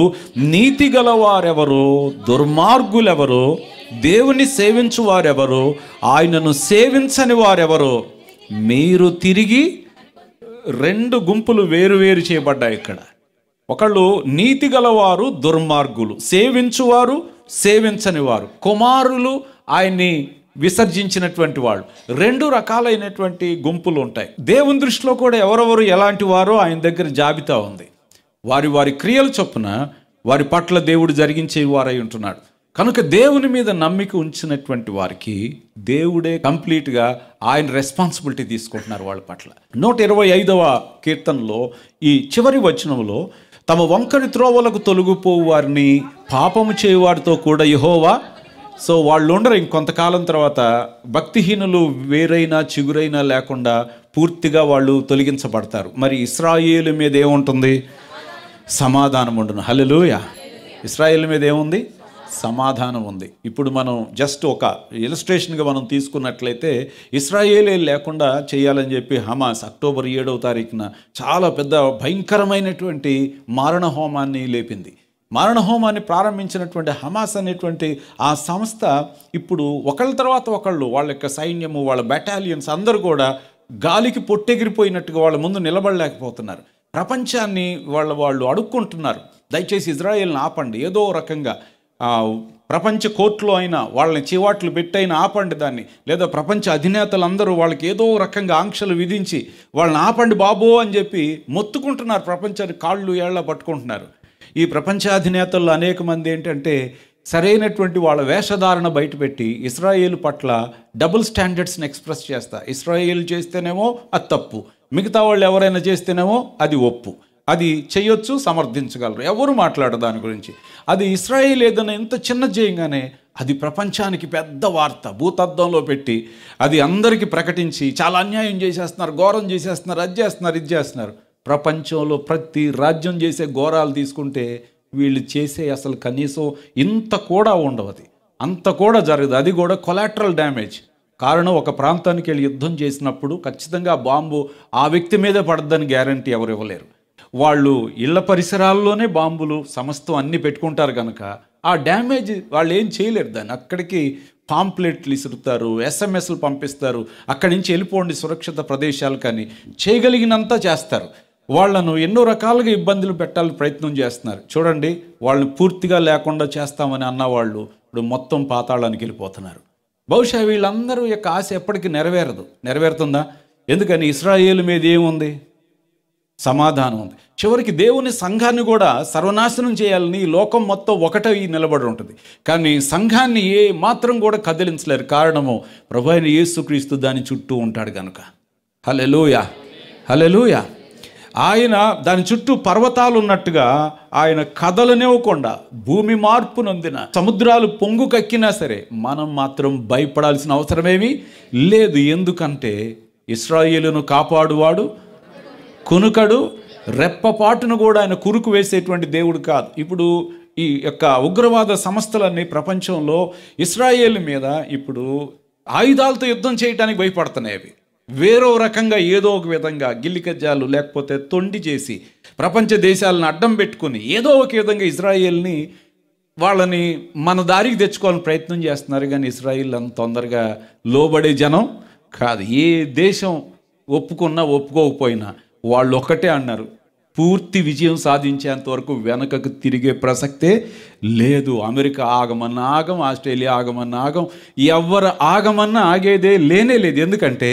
నీతి గలవారెవరో, దుర్మార్గులెవరో, దేవుని సేవించు వారెవరో, ఆయనను సేవించని వారెవరో, మీరు తిరిగి 2 గుంపులు వేరు చేయబడ్డాయి ఇక్కడ. ఒకళ్ళు నీతి గలవారు, దుర్మార్గులు, సేవించువారు, సేవించని వారు, కుమారులు, ఆయన్ని విసర్జించినటువంటి వాళ్ళు, 2 రకాలైనటువంటి గుంపులు ఉంటాయి. దేవుని దృష్టిలో కూడా ఎవరెవరు ఎలాంటి వారో ఆయన దగ్గర జాబితా ఉంది. వారి క్రియల చొప్పున వారి పట్ల దేవుడు జరిగించే వారై ఉంటున్నాడు. కనుక దేవుని మీద నమ్మిక ఉంచినటువంటి వారికి దేవుడే కంప్లీట్గా ఆయన రెస్పాన్సిబిలిటీ తీసుకుంటున్నారు వాళ్ళ పట్ల. 125వ కీర్తనలో ఈ చివరి వచనంలో, తమ వంకరి త్రోవలకు తొలగిపోవు వారిని పాపము చేయువారితో కూడా యెహోవా. సో వాళ్ళు ఉండరు. ఇంకొంతకాలం తర్వాత భక్తిహీనులు వేరైనా చిగురైనా లేకుండా పూర్తిగా వాళ్ళు తొలగించబడతారు. మరి ఇశ్రాయేలు మీద ఏముంటుంది? సమాధానం ఉండును. హల్లెలూయా. ఇశ్రాయేలు మీద ఏముంది? సమాధానం ఉంది. ఇప్పుడు మనం జస్ట్ ఒక ఇలస్ట్రేషన్గా మనం తీసుకున్నట్లయితే ఇశ్రాయేలే లేకుండా చేయాలని చెప్పి హమాస్ అక్టోబర్ 7వ తారీఖున చాలా పెద్ద భయంకరమైనటువంటి మారణ హోమాన్ని లేపింది. మారణ హోమాన్ని ప్రారంభించినటువంటి హమాస్ అనేటువంటి ఆ సంస్థ ఇప్పుడు ఒకళ్ళ తర్వాత ఒకళ్ళు వాళ్ళ యొక్క సైన్యము, వాళ్ళ బెటాలియన్స్ అందరూ కూడా గాలికి పొట్టెగిరిపోయినట్టుగా వాళ్ళ ముందు నిలబడలేకపోతున్నారు. ప్రపంచాన్ని వాళ్ళు అడుక్కుంటున్నారు, దయచేసి ఇజ్రాయేల్ని ఆపండి, ఏదో రకంగా ప్రపంచ కోర్టులో అయినా వాళ్ళని చివాట్లు పెట్టైనా ఆపండి దాన్ని, లేదా ప్రపంచ అధినేతలందరూ వాళ్ళకి ఏదో రకంగా ఆంక్షలు విధించి వాళ్ళని ఆపండి బాబో అని చెప్పి మొత్తుకుంటున్నారు. ప్రపంచాన్ని కాళ్ళు ఏళ్ల పట్టుకుంటున్నారు. ఈ ప్రపంచాధినేతల్లో అనేక మంది ఏంటంటే సరైనటువంటి వాళ్ళ వేషధారణ బయటపెట్టి ఇశ్రాయేలు పట్ల డబుల్ స్టాండర్డ్స్ని ఎక్స్ప్రెస్ చేస్తా. ఇశ్రాయేల్ చేస్తేనేమో అది తప్పు, మిగతా వాళ్ళు ఎవరైనా చేస్తేనేమో అది ఒప్పు, అది చేయొచ్చు, సమర్థించగలరు, ఎవరు మాట్లాడరు దాని గురించి. అది ఇశ్రాయేల్ ఏదైనా ఎంత చిన్న చేయగానే అది ప్రపంచానికి పెద్ద వార్త భూతద్దంలో పెట్టి అది అందరికీ ప్రకటించి చాలా అన్యాయం చేసేస్తున్నారు, ఘోరం చేసేస్తున్నారు, అది చేస్తున్నారు, ఇది చేస్తున్నారు. ప్రపంచంలో ప్రతి రాజ్యం చేసే ఘోరాలు తీసుకుంటే వీళ్ళు చేసే అసలు కనీసం ఇంత కూడా ఉండవు, అది అంత కూడా జరగదు. అది కూడా కొలాటరల్ డ్యామేజ్. కారణం, ఒక ప్రాంతానికి వెళ్ళి యుద్ధం చేసినప్పుడు ఖచ్చితంగా బాంబు ఆ వ్యక్తి మీదే పడద్దని గ్యారంటీ ఎవరు ఇవ్వలేరు. వాళ్ళు ఇళ్ల పరిసరాల్లోనే బాంబులు సమస్తం అన్నీ పెట్టుకుంటారు కనుక ఆ డ్యామేజ్ వాళ్ళు ఏం చేయలేరు. దాన్ని అక్కడికి పాంప్లెట్లు ఇసురుతారు, ఎస్ఎంఎస్లు పంపిస్తారు, అక్కడి నుంచి వెళ్ళిపోండి సురక్షిత ప్రదేశాలు, కానీ చేయగలిగినంత చేస్తారు. వాళ్లను ఎన్నో రకాలుగా ఇబ్బందులు పెట్టాలని ప్రయత్నం చేస్తున్నారు. చూడండి, వాళ్ళని పూర్తిగా లేకుండా చేస్తామని అన్నవాళ్ళు ఇప్పుడు మొత్తం పాతాళానికి వెళ్ళిపోతున్నారు. బహుశా వీళ్ళందరూ యొక్క ఆశ ఎప్పటికీ నెరవేరుతుందా? ఎందుకని ఇశ్రాయేలు మీద ఏముంది? సమాధానం ఉంది. చివరికి దేవుని సంఘాన్ని కూడా సర్వనాశనం చేయాలని ఈ లోకం మొత్తం ఒకటై నిలబడి ఉంటుంది, కానీ సంఘాన్ని ఏ మాత్రం కూడా కదిలించలేరు. కారణము, ప్రభువైన యేసుక్రీస్తు దాని చుట్టూ ఉంటాడు కనుక. హల్లెలూయా, హల్లెలూయా. ఆయన దాని చుట్టూ పర్వతాలు ఉన్నట్టుగా ఆయన కదలనివ్వకుండా భూమి మార్పు నొందిన సముద్రాలు పొంగు కక్కినా సరే మనం మాత్రం భయపడాల్సిన అవసరమేమీ లేదు. ఎందుకంటే ఇశ్రాయేలును కాపాడువాడు కునుకడు, రెప్పపాటును కూడా ఆయన కురుకు వేసేటువంటి దేవుడు కాదు. ఇప్పుడు ఈ యొక్క ఉగ్రవాద సంస్థలన్నీ ప్రపంచంలో ఇశ్రాయేల్ మీద ఇప్పుడు ఆయుధాలతో యుద్ధం చేయడానికి భయపడుతున్నాయి. అవి వేరో రకంగా ఏదో ఒక విధంగా గిల్లికజ్జాలు లేకపోతే తొండి చేసి ప్రపంచ దేశాలను అడ్డం పెట్టుకుని ఏదో ఒక విధంగా ఇజ్రాయేల్ని వాళ్ళని మన దారికి తెచ్చుకోవాలని ప్రయత్నం చేస్తున్నారు. కానీ ఇజ్రాయిల్ అంత తొందరగా లోబడే జనం కాదు. ఏ దేశం ఒప్పుకున్నా ఒప్పుకోకపోయినా వాళ్ళు ఒక్కటే అన్నారు, పూర్తి విజయం సాధించేంత వరకు వెనకకు తిరిగే ప్రసక్తే లేదు. అమెరికా ఆగమన్నా ఆగం, ఆస్ట్రేలియా ఆగమన్నా ఆగం, ఎవరు ఆగమన్నా ఆగేదే లేనే లేదు. ఎందుకంటే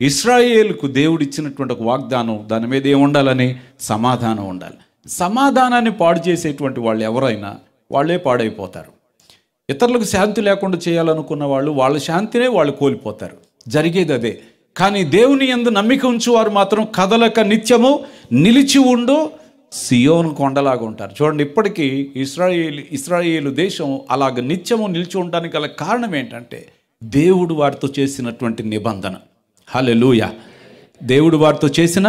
ఇశ్రాయేలుకు దేవుడు ఇచ్చినటువంటి ఒక వాగ్దానం, దాని మీద ఏముండాలని? సమాధానం ఉండాలి. సమాధానాన్ని పాడు చేసేటువంటి వాళ్ళు ఎవరైనా వాళ్ళే పాడైపోతారు. ఇతరులకు శాంతి లేకుండా చేయాలనుకున్న వాళ్ళు వాళ్ళ శాంతినే వాళ్ళు కోల్పోతారు. జరిగేది అదే. కానీ దేవుని యందు నమ్మిక ఉంచువారు మాత్రం కదలక నిత్యము నిలిచి ఉండు సియోను కొండలాగా ఉంటారు. చూడండి, ఇప్పటికీ ఇశ్రాయేలు దేశం అలాగ నిత్యము నిలిచి ఉండడానికి గల కారణం ఏంటంటే దేవుడు వారితో చేసినటువంటి నిబంధన. హల్లెలూయా. దేవుడు వారితో చేసిన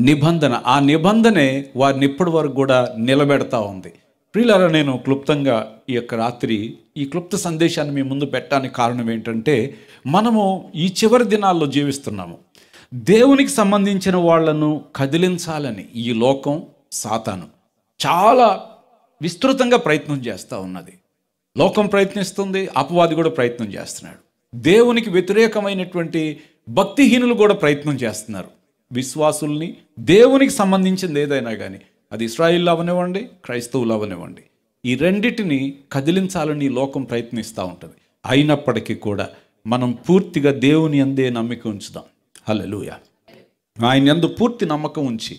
నిబంధన, ఆ నిబంధనే వారిని ఇప్పటి వరకు కూడా నిలబెడతా ఉంది. ప్రియులారా, నేను క్లుప్తంగా ఈ యొక్క రాత్రి ఈ క్లుప్త సందేశాన్ని మీ ముందు పెట్టడానికి కారణం ఏంటంటే మనము ఈ చివరి దినాల్లో జీవిస్తున్నాము. దేవునికి సంబంధించిన వాళ్లను కదిలించాలని ఈ లోకం, సాతాను చాలా విస్తృతంగా ప్రయత్నం చేస్తూ ఉన్నది. లోకం ప్రయత్నిస్తుంది, అపవాది కూడా ప్రయత్నం చేస్తున్నాడు. దేవునికి వ్యతిరేకమైనటువంటి భక్తిహీనులు కూడా ప్రయత్నం చేస్తున్నారు. విశ్వాసుల్ని, దేవునికి సంబంధించింది ఏదైనా కానీ, అది ఇశ్రాయేలు అవనివ్వండి, క్రైస్తవులు అవనివ్వండి, ఈ రెండిటిని కదిలించాలని లోకం ప్రయత్నిస్తూ ఉంటుంది. అయినప్పటికీ కూడా మనం పూర్తిగా దేవుని యందే నమ్మిక ఉంచుదాం. హల్లెలూయా. ఆయన యందు పూర్తి నమ్మకం ఉంచి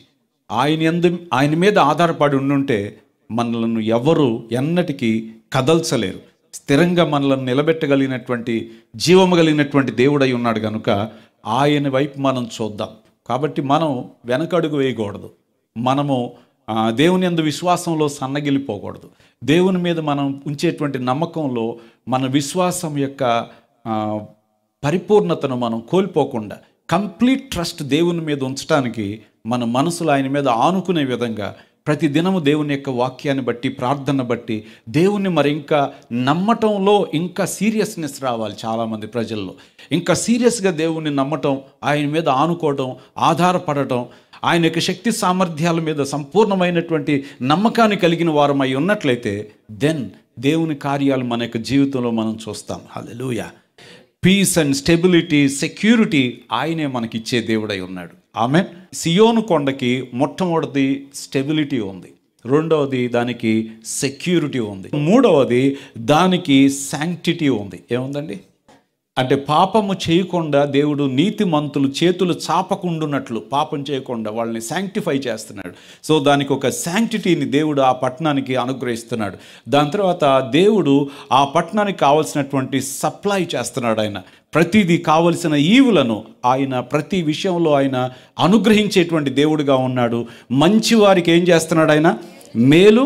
ఆయన మీద ఆధారపడి ఉండుంటే మనలను ఎవరు ఎన్నటికీ కదల్చలేరు. స్థిరంగా మనలను నిలబెట్టగలిగినటువంటి, జీవము కలిగినటువంటి దేవుడై ఉన్నాడు కనుక ఆయన వైపు మనం చూద్దాం. కాబట్టి మనం వెనకడుగు వేయకూడదు. మనము దేవుని యందు విశ్వాసంలో సన్నగిలిపోకూడదు. దేవుని మీద మనం ఉంచేటువంటి నమ్మకంలో మన విశ్వాసం యొక్క పరిపూర్ణతను మనం కోల్పోకుండా కంప్లీట్ ట్రస్ట్ దేవుని మీద ఉంచడానికి మన మనసులో ఆయన మీద ఆనుకునే విధంగా ప్రతి దినము దేవుని యొక్క వాక్యాన్ని బట్టి, ప్రార్థన బట్టి దేవుని మరి ఇంకా నమ్మటంలో ఇంకా సీరియస్నెస్ రావాలి. చాలామంది ప్రజల్లో ఇంకా సీరియస్గా దేవుణ్ణి నమ్మటం, ఆయన మీద ఆనుకోవడం, ఆధారపడటం, ఆయన యొక్క శక్తి సామర్థ్యాల మీద సంపూర్ణమైనటువంటి నమ్మకాన్ని కలిగిన వారమై ఉన్నట్లయితే దెన్ దేవుని కార్యాలు మన యొక్క జీవితంలో మనం చూస్తాం. హల్లెలూయా. పీస్ అండ్ స్టెబిలిటీ, సెక్యూరిటీ ఆయనే మనకిచ్చే దేవుడై ఉన్నాడు. ఆమేన్. సియోను కొండకి మొట్టమొదటి స్టెబిలిటీ ఉంది, రెండవది దానికి సెక్యూరిటీ ఉంది, మూడవది దానికి శాంక్టిటీ ఉంది. ఏముందండి అంటే పాపము చేయకుండా దేవుడు నీతిమంతులు చేతులు చాపకుండున్నట్లు పాపం చేయకుండా వాళ్ళని శాంక్టిఫై చేస్తున్నాడు. సో దానికి ఒక శాంక్టిటీని దేవుడు ఆ పట్టణానికి అనుగ్రహిస్తున్నాడు. దాని తర్వాత దేవుడు ఆ పట్టణానికి కావలసినటువంటి సప్లై చేస్తున్నాడు. ఆయన ప్రతిదీ కావలసిన ఈవులను ఆయన ప్రతి విషయంలో ఆయన అనుగ్రహించేటువంటి దేవుడుగా ఉన్నాడు. మంచి వారికి ఏం చేస్తున్నాడు? ఆయన మేలు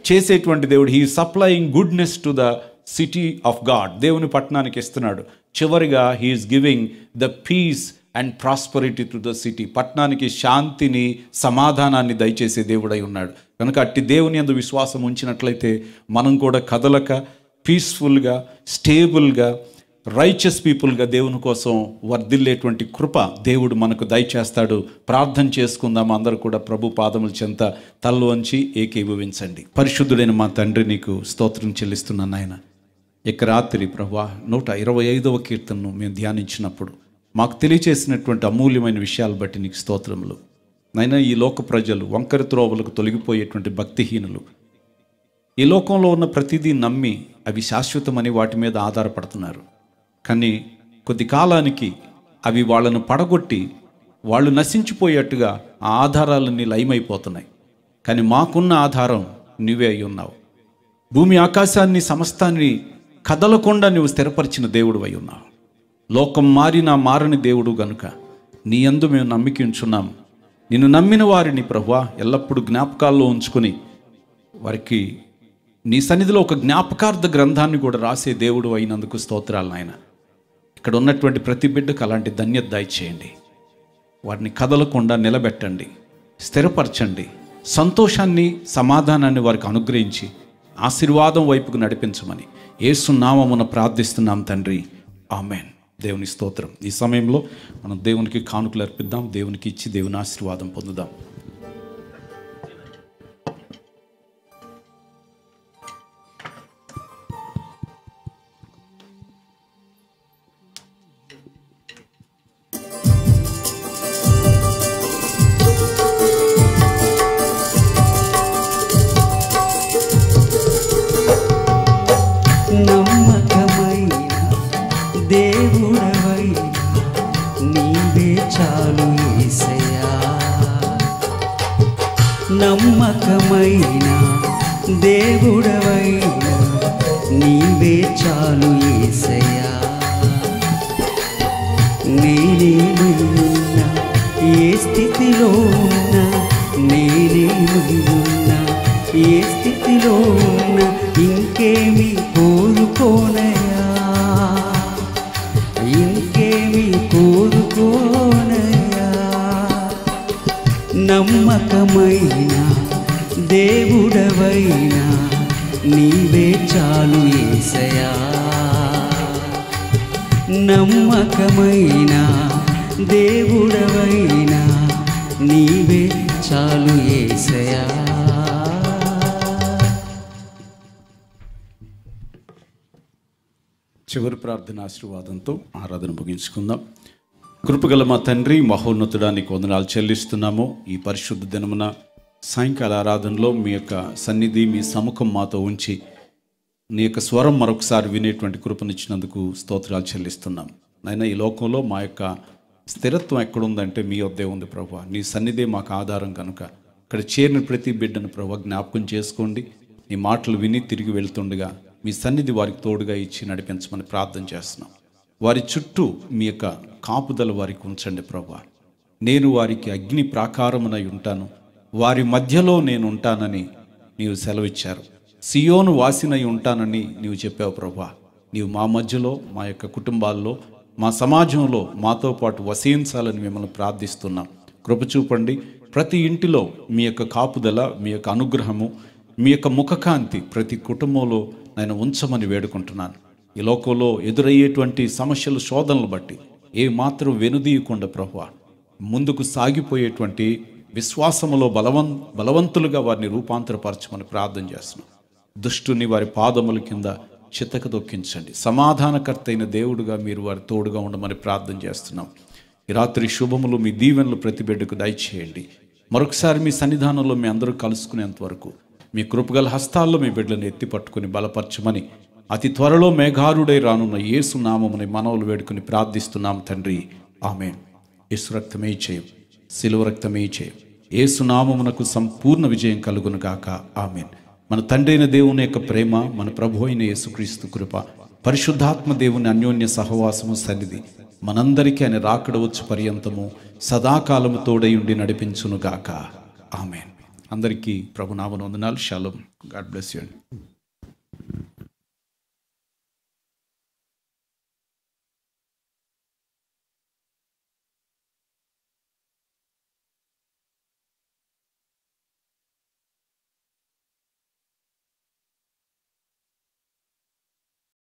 చేసేటువంటి దేవుడు. He supplying goodness to the city of God. దేవుని పట్టణానికి ఇస్తున్నాడు. చివరిగా he is giving the peace and prosperity to the city. పట్టణానికి శాంతిని, సమాధానాన్ని దయచేసే దేవుడై ఉన్నాడు. కనుక అట్టి దేవుని యందు విశ్వాసం ఉంచినట్లయితే మనం కూడా కదలక పీస్ఫుల్గా, స్టేబుల్గా, రైచస్ పీపుల్గా దేవుని కోసం వర్ధిల్లేటువంటి కృప దేవుడు మనకు దయచేస్తాడు. ప్రార్థన చేసుకుందాం. అందరూ కూడా ప్రభు పాదముల చెంత తలలు వంచి ఏకీభవించండి. పరిశుద్ధుడైన మా తండ్రి, నీకు స్తోత్రం చెల్లిస్తున్నాను నాయన. ఇక రాత్రి ప్రభువా 125వ కీర్తనను మేము ధ్యానించినప్పుడు మాకు తెలియచేసినటువంటి అమూల్యమైన విషయాలు బట్టి నీకు స్తోత్రములు నాయన. ఈ లోక ప్రజలు వంకర త్రోవలకు తొలగిపోయేటువంటి భక్తిహీనులు, ఈ లోకంలో ఉన్న ప్రతిదీ నమ్మి అవి శాశ్వతమని వాటి మీద ఆధారపడుతున్నారు. కానీ కొద్ది కాలానికి అవి వాళ్ళను పడగొట్టి వాళ్ళు నశించిపోయేట్టుగా ఆ ఆధారాలన్నీ లయమైపోతున్నాయి. కానీ మాకున్న ఆధారం నువ్వే అయి ఉన్నావు. భూమి ఆకాశాన్ని సమస్తాన్ని కదలకుండా నువ్వు స్థిరపరిచిన దేవుడు అయి ఉన్నావు. లోకం మారినా మారని దేవుడు గనుక నీ యందు మేము నమ్మిక ఉంచున్నాము. నిన్ను నమ్మిన వారిని ప్రభువా ఎల్లప్పుడూ జ్ఞాపకాల్లో ఉంచుకొని వారికి నీ సన్నిధిలో ఒక జ్ఞాపకార్థ గ్రంథాన్ని కూడా రాసే దేవుడు అయినందుకు స్తోత్రాలు నాయన. ఇక్కడ ఉన్నటువంటి ప్రతి బిడ్డకు అలాంటి ధన్యత దయచేయండి. వారిని కదలకుండా నిలబెట్టండి, స్థిరపరచండి, సంతోషాన్ని, సమాధానాన్ని వారికి అనుగ్రహించి ఆశీర్వాదం వైపుకు నడిపించమని యేసు నామమున ప్రార్థిస్తున్నాం తండ్రి. ఆమెన్. దేవుని స్తోత్రం. ఈ సమయంలో మనం దేవునికి కానుకలు అర్పిద్దాం. దేవునికి ఇచ్చి దేవుని ఆశీర్వాదం పొందుదాం. నమ్మకమైన దేవుడవైనా నీవే చాలు యేసయ్యా. నేనేమైనా ఏ స్థితిలో ఉన్నా, నేనేమైనా ఏ స్థితిలో ఉన్నా, ఇంకేమి కోరుకోనయ్యా, ఇంకేమి కోరుకోనయ్యా. నమ్మకమైన దేవుడవైనా నీవే చాలు యేసయ్యా. నమ్మకమైన దేవుడవైనా నీవే చాలు యేసయ్యా. చివరి ప్రార్థన ఆశీర్వాదంతో ఆరాధన ముగించుకుందాం. కృపగల మా తండ్రి, మహోన్నతుడానికి వందనాలు చెల్లిస్తున్నాము. ఈ పరిశుద్ధ దినమున సాయంకాల ఆరాధనలో మీ యొక్క సన్నిధి, మీ సముఖం మాతో ఉంచి నీ యొక్క స్వరం మరొకసారి వినేటువంటి కృపనిచ్చినందుకు స్తోత్రాలు చెల్లిస్తున్నాం. నాయన, ఈ లోకంలో మా యొక్క స్థిరత్వం ఎక్కడుందంటే మీ వద్దే ఉంది ప్రభువా. నీ సన్నిధే మాకు ఆధారం కనుక ఇక్కడ చేరిన ప్రతి బిడ్డను ప్రభువా జ్ఞాపకం చేసుకోండి. నీ మాటలు విని తిరిగి వెళ్తుండగా మీ సన్నిధి వారికి తోడుగా ఇచ్చి నడిపించమని ప్రార్థన చేస్తున్నాం. వారి చుట్టూ మీ యొక్క కాపుదల వారికి ఉంచండి ప్రభువా. నేను వారికి అగ్ని ప్రాకారమునై ఉంటాను, వారి మధ్యలో నేను ఉంటానని నీవు సెలవిచ్చారు. సియోను వాసినై ఉంటానని నీవు చెప్పావు ప్రభువా. నీవు మా మధ్యలో, మా యొక్క కుటుంబాల్లో, మా సమాజంలో మాతో పాటు వసించాలని మిమ్మల్ని ప్రార్థిస్తున్నాం. కృప చూపండి. ప్రతి ఇంటిలో మీ యొక్క కాపుదల, మీ యొక్క అనుగ్రహము, మీ యొక్క ముఖకాంతి ప్రతి కుటుంబంలో నేను ఉంచమని వేడుకుంటున్నాను. ఈ లోకంలో ఎదురయ్యేటువంటి సమస్యలు, శోధనలు బట్టి ఏ మాత్రం వెనుదీయకుండా ప్రభువా ముందుకు సాగిపోయేటువంటి విశ్వాసములో బలవంతులుగా వారిని రూపాంతరపరచమని ప్రార్థన చేస్తున్నాం. దుష్టుని వారి పాదముల కింద చితక దొక్కించండి. సమాధానకర్త అయిన దేవుడుగా మీరు వారి తోడుగా ఉండమని ప్రార్థన చేస్తున్నాం. ఈ రాత్రి శుభములు, మీ దీవెనలు ప్రతి బిడ్డకు దయచేయండి. మరొకసారి మీ సన్నిధానంలో మీ అందరూ కలుసుకునేంత వరకు మీ కృపగల హస్తాల్లో మీ బిడ్డలను ఎత్తి పట్టుకుని బలపరచమని అతి త్వరలో మేఘారుడై రానున్న యేసు నామముని మనవులు వేడుకుని ప్రార్థిస్తున్నాం తండ్రి. ఆమేన్. యేసు రక్తమే చేయం, శిలువ రక్తమే చేయం. యేసు నామమునకు సంపూర్ణ విజయం కలుగును గాక. ఆమేన్. మన తండ్రి అయిన దేవుని యొక్క ప్రేమ, మన ప్రభు అయిన యేసుక్రీస్తు కృప, పరిశుద్ధాత్మ దేవుని అన్యోన్య సహవాసము, సన్నిధి మనందరికీ ఆయన రాకడవచ్చు పర్యంతము సదాకాలము తోడై ఉండి నడిపించును గాక. ఆమేన్. అందరికీ ప్రభునామమున వందనాలు. షాలోమ్. God bless you.